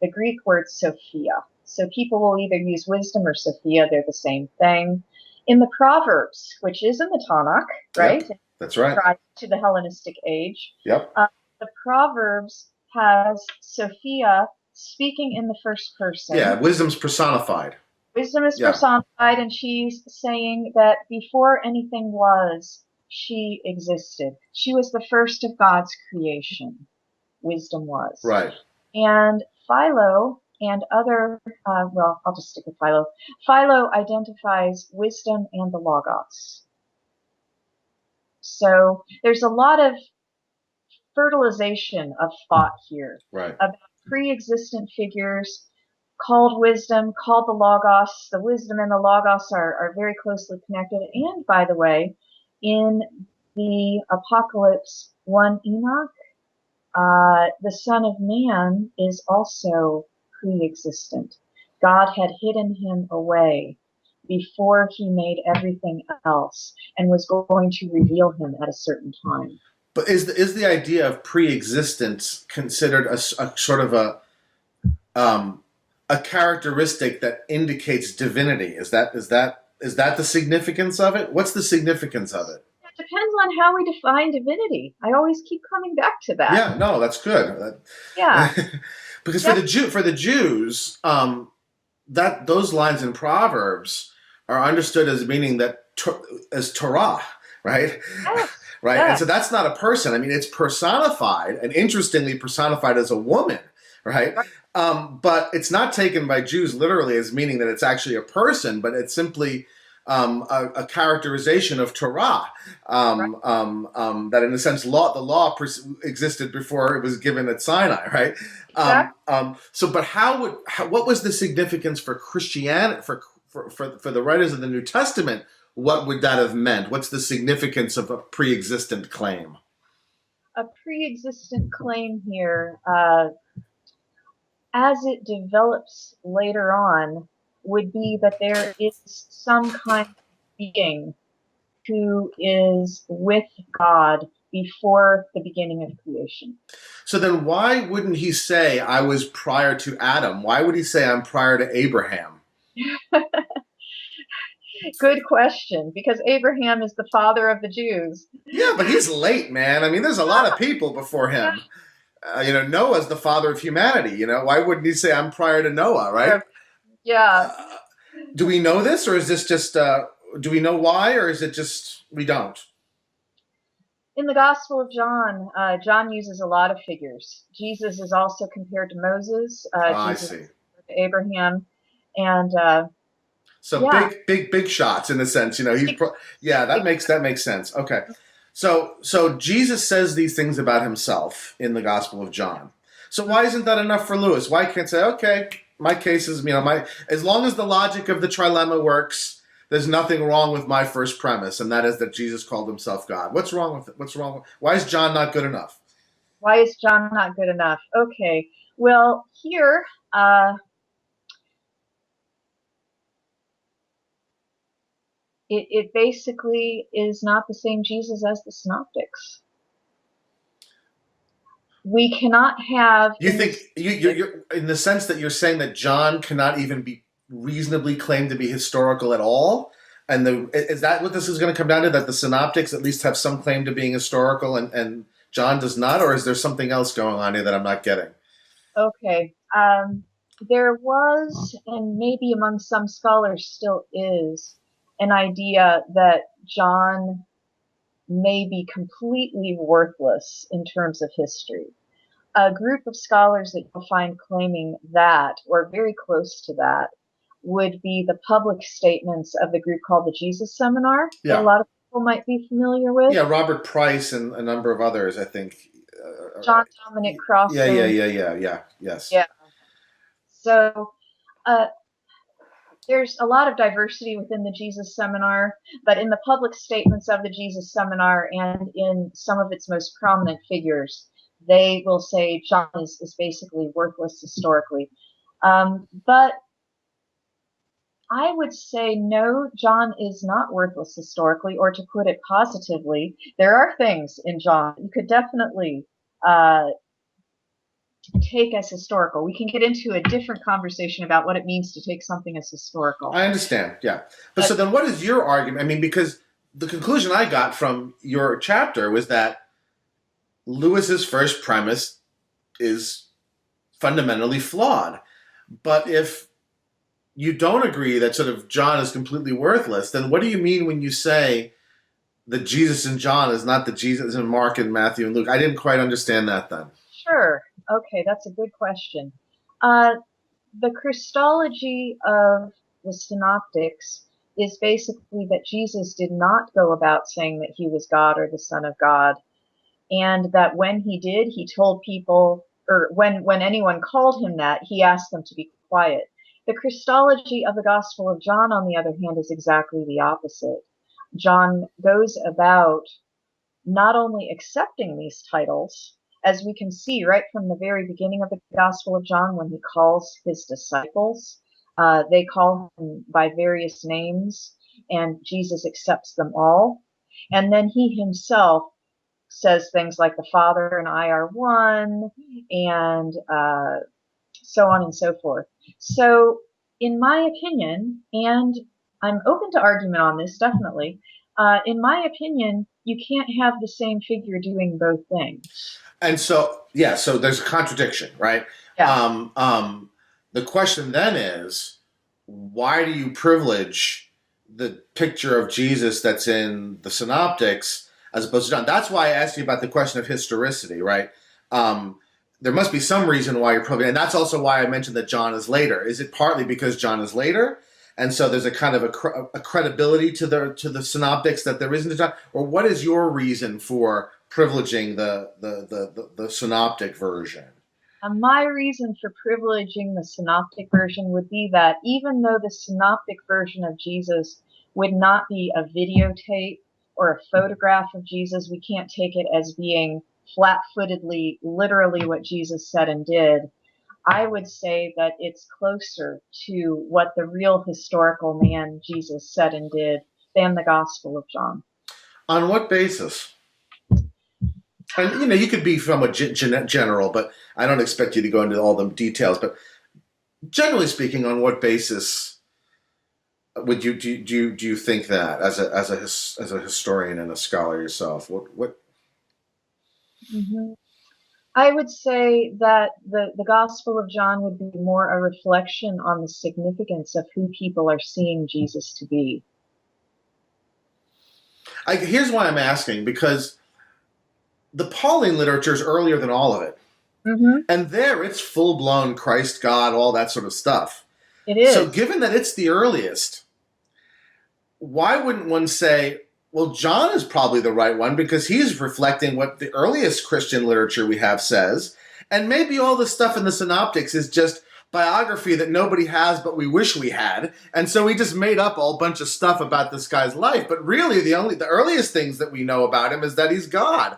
The Greek word Sophia. So people will either use wisdom or Sophia, they're the same thing. In the Proverbs, which is in the Tanakh, right? Yep, that's right. Prior to the Hellenistic age. Yep. The Proverbs has Sophia speaking in the first person. Yeah, wisdom's personified. Wisdom is personified, and she's saying that before anything was, she existed. She was the first of God's creation. Wisdom was. Right. And Philo and other, I'll just stick with Philo. Philo identifies wisdom and the Logos. So there's a lot of fertilization of thought here about pre-existent figures called wisdom, called the Logos. The wisdom and the Logos are very closely connected. And by the way, in the Apocalypse 1 Enoch, the Son of Man is also pre-existent. God had hidden him away before he made everything else and was going to reveal him at a certain time. But is the idea of pre-existence considered a sort of a characteristic that indicates divinity? Is that the significance of it? What's the significance of it? It depends on how we define divinity. I always keep coming back to that. Yeah, no, that's good. Yeah, because for the Jews, that those lines in Proverbs are understood as meaning that as Torah, right? Yes. Right, yes. And so that's not a person. I mean, it's personified, and interestingly personified as a woman, right? But it's not taken by Jews literally as meaning that it's actually a person, but it's simply a characterization of Torah. That in a sense, the law existed before it was given at Sinai, right? What was the significance for Christianity, for the writers of the New Testament? What would that have meant? What's the significance of a pre-existent claim? A pre-existent claim here, as it develops later on, would be that there is some kind of being who is with God before the beginning of creation. So then why wouldn't he say, I was prior to Adam? Why would he say, I'm prior to Abraham? Good question, because Abraham is the father of the Jews. Yeah, but he's late, man. I mean, there's a lot of people before him. Noah's the father of humanity. Why wouldn't he say, I'm prior to Noah, right? Yeah. Do we know this, or is this just, do we know why, or is it just, we don't? In the Gospel of John, John uses a lot of figures. Jesus is also compared to Moses. I Jesus see. is compared to Abraham. And, so big shots in a sense, that makes sense. Okay. So Jesus says these things about himself in the Gospel of John. So why isn't that enough for Lewis? Why can't say, okay, my case is, my as long as the logic of the trilemma works, there's nothing wrong with my first premise, and that is that Jesus called himself God. What's wrong with it? What's wrong with, why is John not good enough? Why is John not good enough? Okay, well, here, it basically is not the same Jesus as the synoptics. We cannot have. You think you're in the sense that you're saying that John cannot even be reasonably claimed to be historical at all, and is that what this is going to come down to? That the synoptics at least have some claim to being historical, and John does not, or is there something else going on here that I'm not getting? Okay, there was, and maybe among some scholars still is, an idea that John may be completely worthless in terms of history. A group of scholars that you'll find claiming that, or very close to that, would be the public statements of the group called the Jesus Seminar, that a Yeah, lot of people might be familiar with. yeah. Robert Price and a number of others, I think. John Dominic Yeah, yeah, Crossan. yeah, yeah, yeah. Yes. Yeah. So uh, there's a lot of diversity within the Jesus Seminar, but in the public statements of the Jesus Seminar and in some of its most prominent figures, they will say John is basically worthless historically. But I would say no, John is not worthless historically, or to put it positively, there are things in John you could definitely uh, take as historical. We can get into a different conversation about what it means to take something as historical. I understand, yeah. But so But then what is your argument? I mean, because the conclusion I got from your chapter was that Lewis's first premise is fundamentally flawed. But if you don't agree that sort of John is completely worthless, then what do you mean when you say that Jesus in John is not the Jesus in Mark and Matthew and Luke? I didn't quite understand that then. sure, okay, that's a good question. Uh, the Christology of the Synoptics is basically that Jesus did not go about saying that he was God or the Son of God, and that when he did, he told people, or when anyone called him that, he asked them to be quiet. The Christology of the Gospel of John, on the other hand, is exactly the opposite. John goes about not only accepting these titles, as we can see right from the very beginning of the Gospel of John when he calls his disciples. They call him by various names, and Jesus accepts them all. And then he himself says things like the Father and I are one, and so on and so forth. So, in my opinion, and I'm open to argument on this, definitely, in my opinion, you can't have the same figure doing both things. And so, yeah, so there's a contradiction, right? Yeah. The question then is, why do you privilege the picture of Jesus that's in the synoptics as opposed to John? That's why I asked you about the question of historicity, right? There must be some reason why you're privileging, and that's also why I mentioned that John is later. Is it partly because John is later, and so there's a kind of a credibility to the synoptics that there isn't a John, or what is your reason for privileging the synoptic version? And my reason for privileging the synoptic version would be that even though the synoptic version of Jesus would not be a videotape or a photograph of Jesus, we can't take it as being flat-footedly, literally what Jesus said and did. I would say that it's closer to what the real historical man Jesus said and did than the Gospel of John. On what basis? And you could be somewhat general, but I don't expect you to go into all the details. But generally speaking, on what basis would you do you think that as a historian and a scholar yourself? What? Mm-hmm. I would say that the Gospel of John would be more a reflection on the significance of who people are seeing Jesus to be. Here's why I'm asking, because the Pauline literature is earlier than all of it. Mm-hmm. And there it's full-blown Christ, God, all that sort of stuff. It is. So given that it's the earliest, why wouldn't one say, Well, John is probably the right one because he's reflecting what the earliest Christian literature we have says. And maybe all the stuff in the synoptics is just biography that nobody has but we wish we had. And so we just made up a whole bunch of stuff about this guy's life. But really the earliest things that we know about him is that he's God.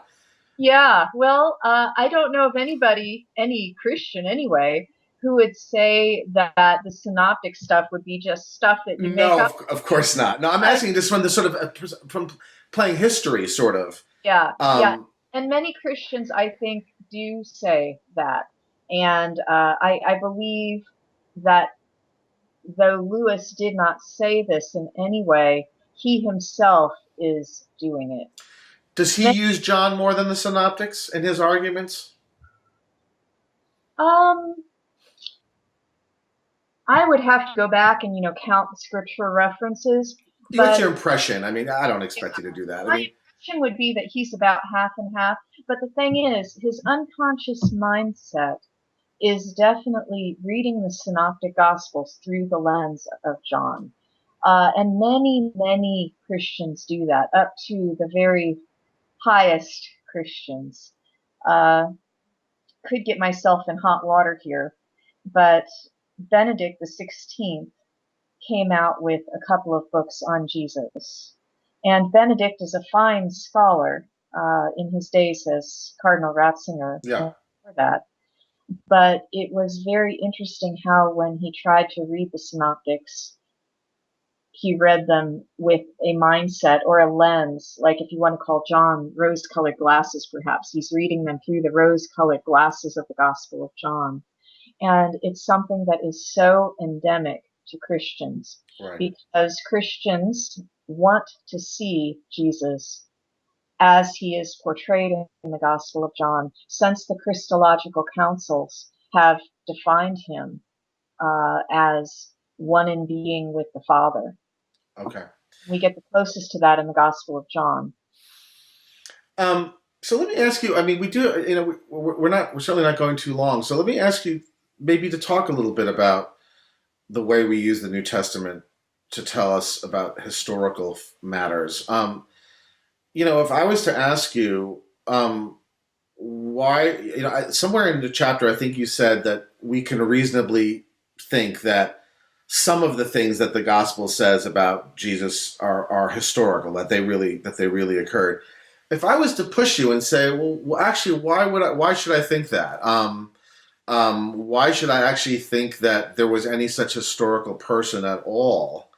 Yeah, well, I don't know of anybody, any Christian anyway, who would say that the synoptic stuff would be just stuff that you make No, up. of course not. No, I'm I, asking this from the sort of from playing history, sort of. yeah, yeah. Um, And many Christians, I think, do say that. And I believe that though Lewis did not say this in any way, he himself is doing it. does he use John more than the synoptics in his arguments? Um, I would have to go back and, count the scriptural references, What's but your impression? I mean, I don't expect you to do that. I my mean, impression would be that he's about half and half. But the thing is, his unconscious mindset is definitely reading the synoptic gospels through the lens of John. And many, many Christians do that, up to the very highest Christians. Uh, could get myself in hot water here, but Benedict the 16th came out with a couple of books on Jesus. And Benedict is a fine scholar in his days as Cardinal Ratzinger yeah. and before that. But it was very interesting how when he tried to read the synoptics, he read them with a mindset or a lens, like if you want to call John rose-colored glasses, perhaps. He's reading them through the rose-colored glasses of the Gospel of John. And it's something that is so endemic to Christians Right. because Christians want to see Jesus as he is portrayed in the Gospel of John, since the Christological councils have defined him as one in being with the Father. Okay. We get the closest to that in the Gospel of John. So let me ask you. I mean, we do. We're certainly not going too long. So let me ask you maybe to talk a little bit about the way we use the New Testament to tell us about historical matters. If I was to ask you, why, somewhere in the chapter, I think you said that we can reasonably think that some of the things that the gospel says about Jesus are historical, that they really occurred. If I was to push you and say, well actually, why should I think that? Why should I actually think that there was any such historical person at all,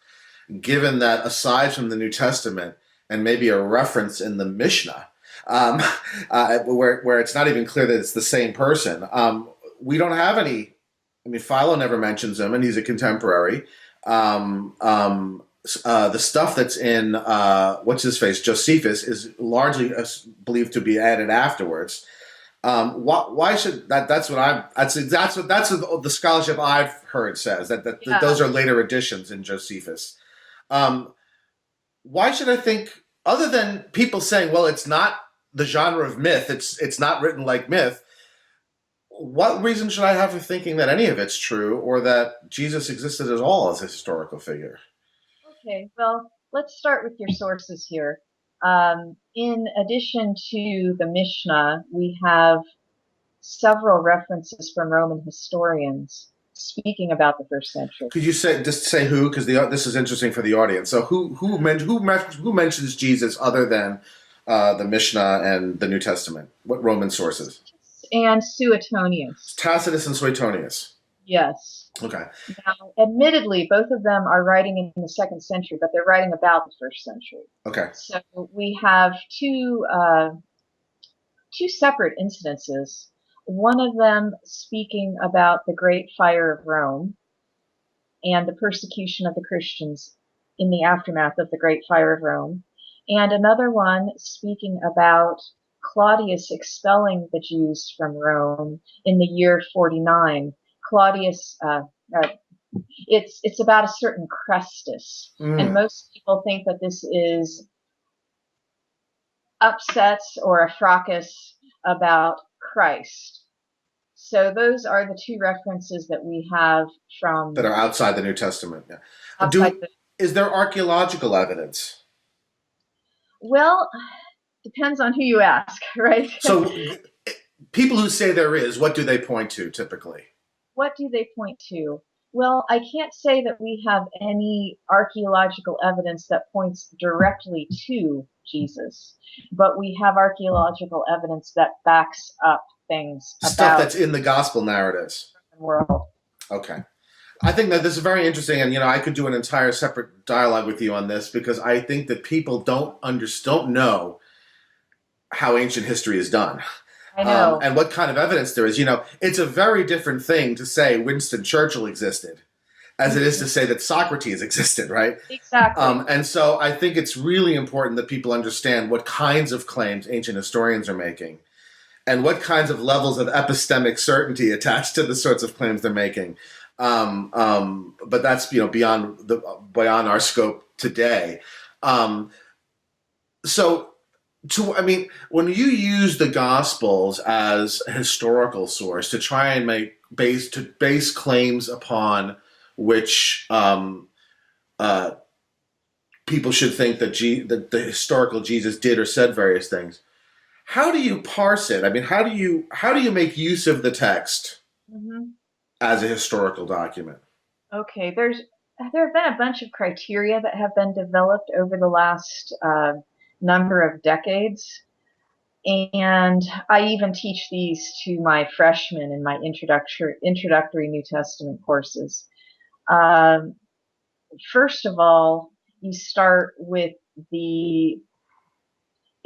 given that aside from the New Testament and maybe a reference in the Mishnah, where it's not even clear that it's the same person, we don't have any. I mean, Philo never mentions him, and he's a contemporary. The stuff that's in what's his face, Josephus, is largely believed to be added afterwards. Why should that? That's what the scholarship I've heard says that those are later additions in Josephus. Why should I think, other than people saying, well, it's not the genre of myth, it's not written like myth? What reason should I have for thinking that any of it's true or that Jesus existed at all as a historical figure? Okay, well, let's start with your sources here. In addition to the Mishnah, we have several references from Roman historians speaking about the first century. Could you say who? Because this is interesting for the audience. So who mentions Jesus other than the Mishnah and the New Testament? What Roman sources? And Suetonius. Tacitus and Suetonius. Yes. Okay. Now, admittedly, both of them are writing in the second century, but they're writing about the first century. Okay. So we have two separate incidences. One of them speaking about the Great Fire of Rome and the persecution of the Christians in the aftermath of the Great Fire of Rome, and another one speaking about Claudius expelling the Jews from Rome in the year 49. Claudius, it's about a certain Crestus, and most people think that this is upsets or a fracas about Christ. So those are the two references that we have from that are outside the New Testament. Yeah. Is there archaeological evidence? Well, depends on who you ask, right? So people who say there is, what do they point to typically? What do they point to? Well, I can't say that we have any archaeological evidence that points directly to Jesus, but we have archaeological evidence that backs up things Stuff about that's in the gospel narratives. the world. Okay. I think that this is very interesting, and I could do an entire separate dialogue with you on this because I think that people don't know how ancient history is done, I know. and what kind of evidence there is. It's a very different thing to say Winston Churchill existed as it is to say that Socrates existed, right? Exactly. And so I think it's really important that people understand what kinds of claims ancient historians are making and what kinds of levels of epistemic certainty attached to the sorts of claims they're making. But that's beyond our scope today. So when you use the Gospels as a historical source to try and base claims upon which people should think that the historical Jesus did or said various things, how do you parse it? How do you make use of the text Mm-hmm. as a historical document? Okay, there have been a bunch of criteria that have been developed over the last number of decades, and I even teach these to my freshmen in my introductory New Testament courses. Um, First of all, you start with the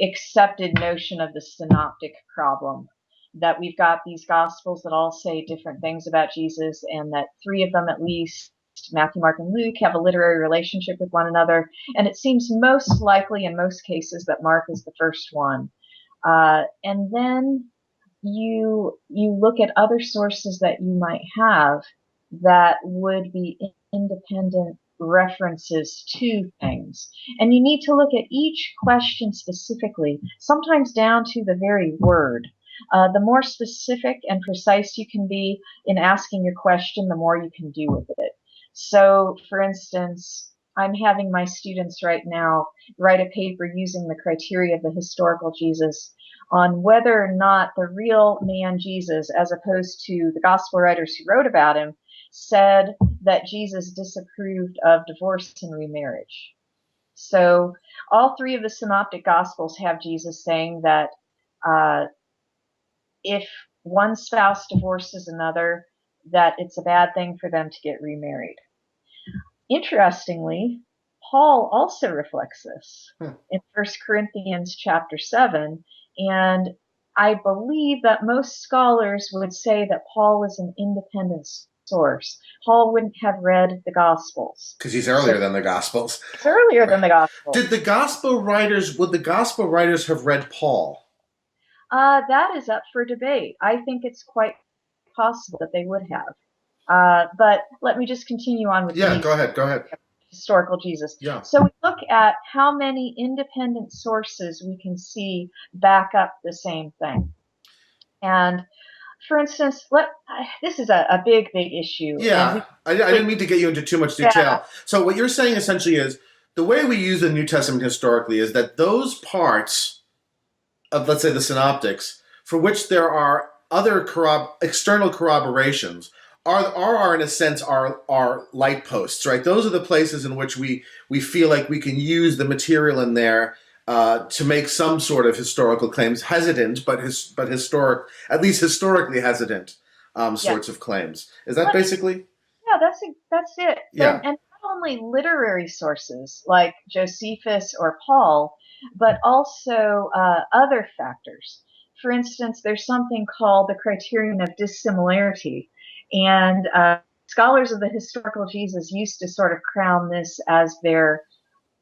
accepted notion of the synoptic problem, that we've got these gospels that all say different things about Jesus, and that three of them at least, Matthew, Mark, and Luke, have a literary relationship with one another. And it seems most likely in most cases that Mark is the first one. And then you look at other sources that you might have that would be independent references to things. And you need to look at each question specifically, sometimes down to the very word. The more specific and precise you can be in asking your question, the more you can do with it. So, for instance, I'm having my students right now write a paper using the criteria of the historical Jesus on whether or not the real man Jesus, as opposed to the gospel writers who wrote about him, said that Jesus disapproved of divorce and remarriage. So all three of the synoptic gospels have Jesus saying that if one spouse divorces another, that it's a bad thing for them to get remarried. Interestingly, Paul also reflects this in 1 Corinthians chapter 7, and I believe that most scholars would say that Paul is an independent source. Paul wouldn't have read the Gospels. Because he's earlier than the Gospels. It's earlier than the Gospels. Would the Gospel writers have read Paul? That is up for debate. I think it's quite possible that they would have. But let me just continue on with Go ahead. Historical Jesus. Yeah. So we look at how many independent sources we can see back up the same thing. And for instance, this is a big issue. Yeah, I didn't mean to get you into too much detail. Yeah. So what you're saying essentially is the way we use the New Testament historically is that those parts of, let's say, the synoptics, for which there are other external corroborations, are in a sense our light posts, right? Those are the places in which we feel like we can use the material in there to make some sort of historical claims, hesitant, but historic, at least historically hesitant sorts of claims. Is that basically? Yeah, that's it. Yeah. And not only literary sources like Josephus or Paul, but also other factors. For instance, there's something called the criterion of dissimilarity. And scholars of the historical Jesus used to sort of crown this as their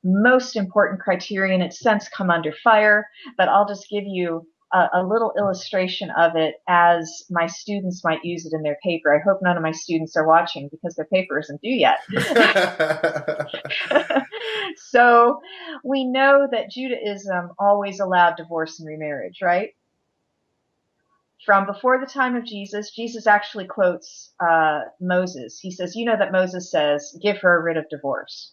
most important criterion. It's since come under fire, but I'll just give you a little illustration of it as my students might use it in their paper. I hope none of my students are watching because their paper isn't due yet. So we know that Judaism always allowed divorce and remarriage, right? From before the time of Jesus, Jesus actually quotes Moses. He says, you know that Moses says, give her a writ of divorce.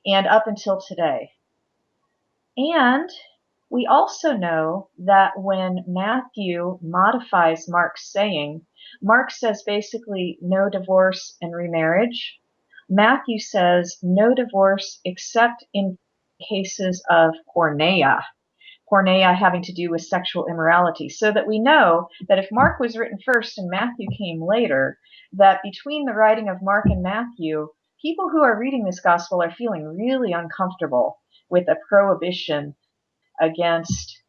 And up until today. And we also know that when Matthew modifies Mark's saying, Mark says basically no divorce and remarriage. Matthew says no divorce except in cases of porneia having to do with sexual immorality, so that we know that if Mark was written first and Matthew came later, that between the writing of Mark and Matthew, people who are reading this gospel are feeling really uncomfortable with a prohibition against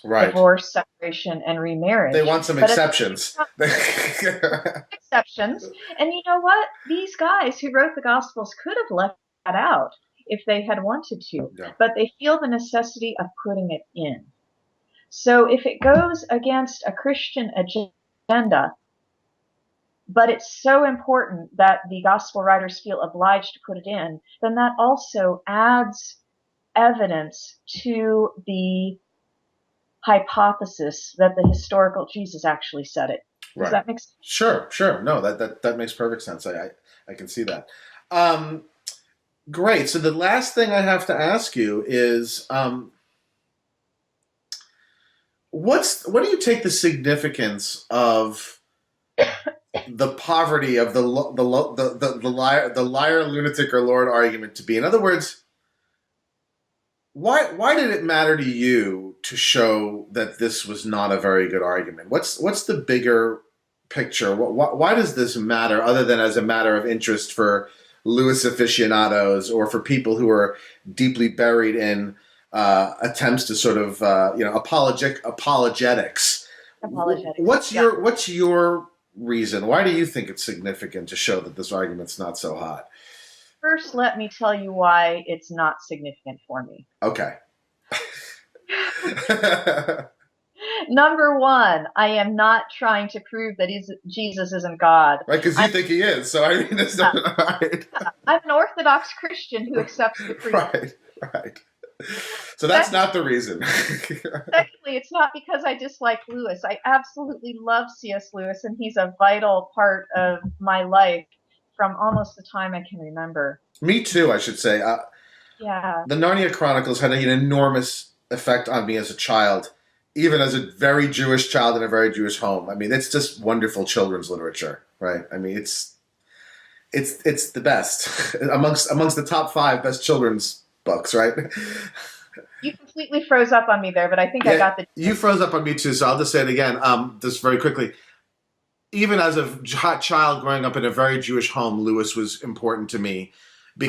Right. divorce, separation, and They remarriage. want some But at the exceptions. same time, exceptions. And you know what? These guys who wrote the Gospels could have left that out if they had wanted to, Yeah. but they feel the necessity of putting it in. So if it goes against a Christian agenda, but it's so important that the gospel writers feel obliged to put it in, then that also adds evidence to the hypothesis that the historical Jesus actually said it. Does Right. that make sense? Sure, sure. No, that makes perfect sense. I can see that. Um, Great. So the last thing I have to ask you is, what do you take the significance of the poverty of the liar, lunatic, or Lord argument to be? In other words, why did it matter to you to show that this was not a very good argument? What's the bigger picture? Why does this matter, other than as a matter of interest for Lewis aficionados or for people who are deeply buried in attempts to sort of apologetics? Apologetics. Yeah. What's your reason? Why do you think it's significant to show that this argument's not so hot? First, let me tell you why it's not significant for me. Okay. Number one, I am not trying to prove that Jesus isn't God. Right, because you think he is. So I mean, it's not right. I'm an Orthodox Christian who accepts the creed. Right. So that's not the reason. Secondly, it's not because I dislike Lewis. I absolutely love C.S. Lewis, and he's a vital part of my life from almost the time I can remember. Me too, I should say. Yeah. The Narnia Chronicles had an enormous effect on me as a child, even as a very Jewish child in a very Jewish home. I mean, it's just wonderful children's literature, right? I mean, it's the best amongst the top 5 best children's books, right? You completely froze up on me there, but I think I got the. You froze up on me too, so I'll just say it again, just very quickly. Even as a child growing up in a very Jewish home, Lewis was important to me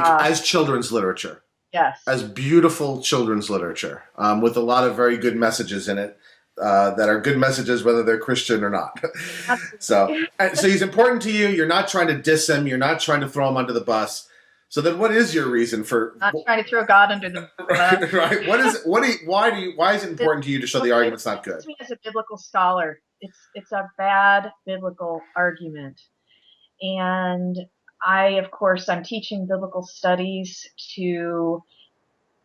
as children's literature. Yes. As beautiful children's literature with a lot of very good messages in it that are good messages whether they're Christian or not. So he's important to you. You're not trying to diss him. You're not trying to throw him under the bus. So then what is your reason for... Not trying to throw God under the bus. Right. Why is it important to you to show the argument's not good? Me as a biblical scholar, it's a bad biblical argument. And of course, I'm teaching biblical studies to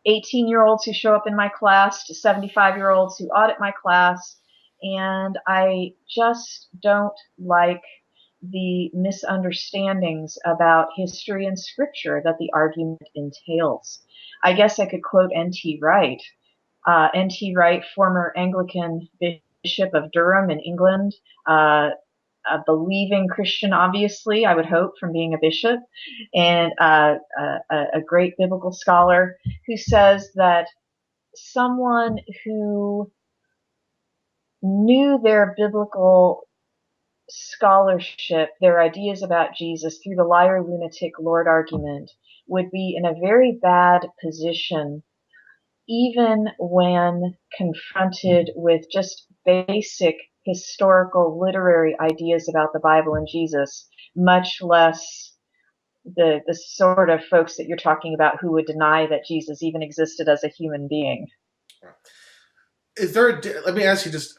18-year-olds who show up in my class, to 75-year-olds who audit my class, and I just don't like the misunderstandings about history and scripture that the argument entails. I guess I could quote N.T. Wright. N.T. Wright, former Anglican Bishop of Durham in England, a believing Christian, obviously, I would hope, from being a bishop, and a great biblical scholar, who says that someone who knew their biblical scholarship, their ideas about Jesus through the liar, lunatic, Lord argument, would be in a very bad position even when confronted with just basic historical literary ideas about the Bible and Jesus, much less the sort of folks that you're talking about who would deny that Jesus even existed as a human being. Is there let me ask you just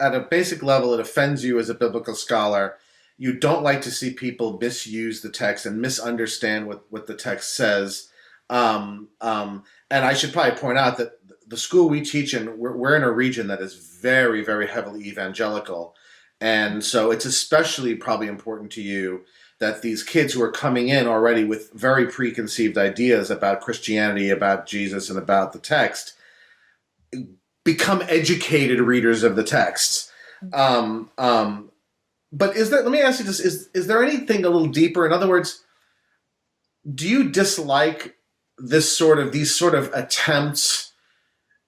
at a basic level, it offends you as a biblical scholar. You don't like to see people misuse the text and misunderstand what the text says. And I should probably point out that the school we teach in, we're in a region that is very, very heavily evangelical. And so it's especially probably important to you that these kids who are coming in already with very preconceived ideas about Christianity, about Jesus, and about the text become educated readers of the text. But let me ask you this, is there anything a little deeper? In other words, do you dislike these sort of attempts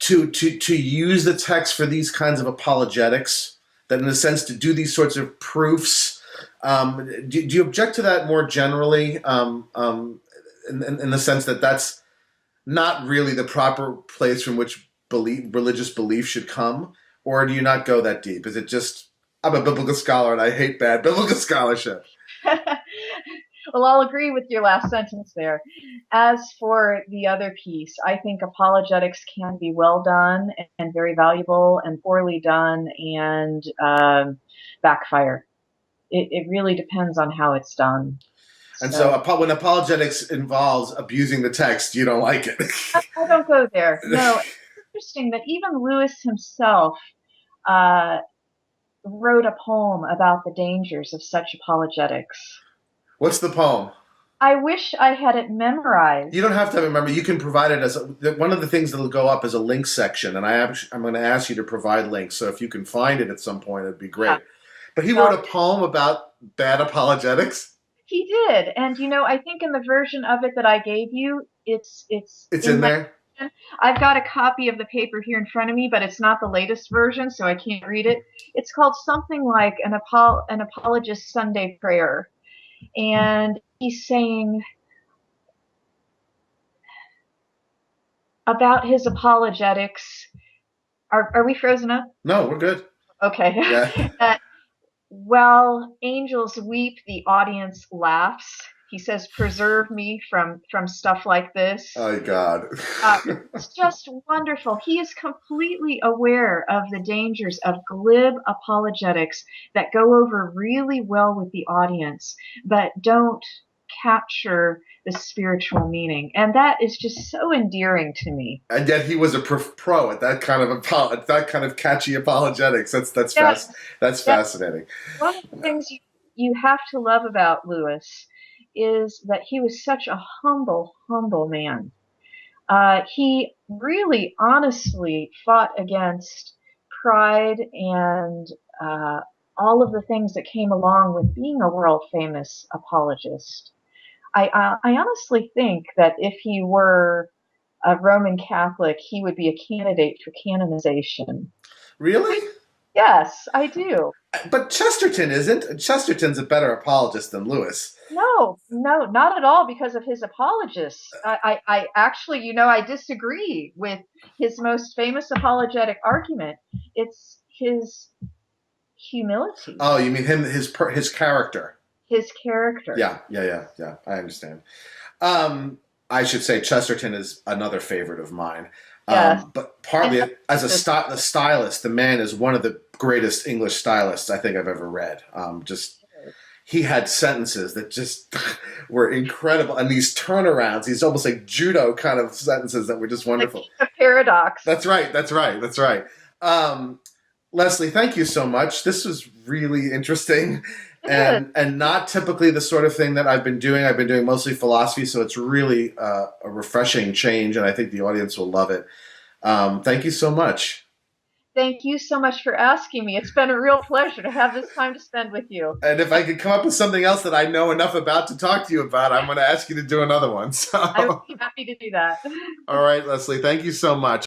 to use the text for these kinds of apologetics, that in a sense to do these sorts of proofs? Do you object to that more generally, in the sense that that's not really the proper place from which religious belief should come? Or do you not go that deep? Is it just, I'm a biblical scholar and I hate bad biblical scholarship? Well, I'll agree with your last sentence there. As for the other piece, I think apologetics can be well done and very valuable, and poorly done and backfire. It really depends on how it's done. And so when apologetics involves abusing the text, you don't like it. I don't go there. No, it's interesting that even Lewis himself wrote a poem about the dangers of such apologetics. What's the poem? I wish I had it memorized. You don't have to have it memorized. You can provide it as one of the things that will go up as a link section, and I'm going to ask you to provide links. So if you can find it at some point, it'd be great. Yeah. But he wrote a poem about bad apologetics. He did, and I think in the version of it that I gave you, it's in there. I've got a copy of the paper here in front of me, but it's not the latest version, so I can't read it. It's called something like an apologist Sunday prayer. And he's saying about his apologetics. Are we frozen up? No, we're good. Okay. Yeah. While angels weep, the audience laughs. He says, "Preserve me from stuff like this." Oh, God. It's just wonderful. He is completely aware of the dangers of glib apologetics that go over really well with the audience, but don't capture the spiritual meaning. And that is just so endearing to me. And yet he was a pro at that kind of catchy apologetics. That's fascinating. One of the things you have to love about Lewis is that he was such a humble man. He really honestly fought against pride and all of the things that came along with being a world famous apologist. I honestly think that if he were a Roman Catholic, he would be a candidate for canonization. Really? Yes, I do. But Chesterton isn't. Chesterton's a better apologist than Lewis. No, not at all because of his apologists. I actually, I disagree with his most famous apologetic argument. It's his humility. Oh, you mean his character? His character. Yeah. I understand. I should say Chesterton is another favorite of mine. Yes. But partly as a stylist, the man is one of the greatest English stylists I think I've ever read. He had sentences that just were incredible, and these turnarounds, these almost like judo kind of sentences that were just wonderful. A paradox. That's right. Leslie, thank you so much. This was really interesting. And not typically the sort of thing that I've been doing. I've been doing mostly philosophy, so it's really a refreshing change, and I think the audience will love it. Thank you so much. Thank you so much for asking me. It's been a real pleasure to have this time to spend with you. And if I could come up with something else that I know enough about to talk to you about, I'm going to ask you to do another one. So. I would be happy to do that. All right, Leslie, thank you so much.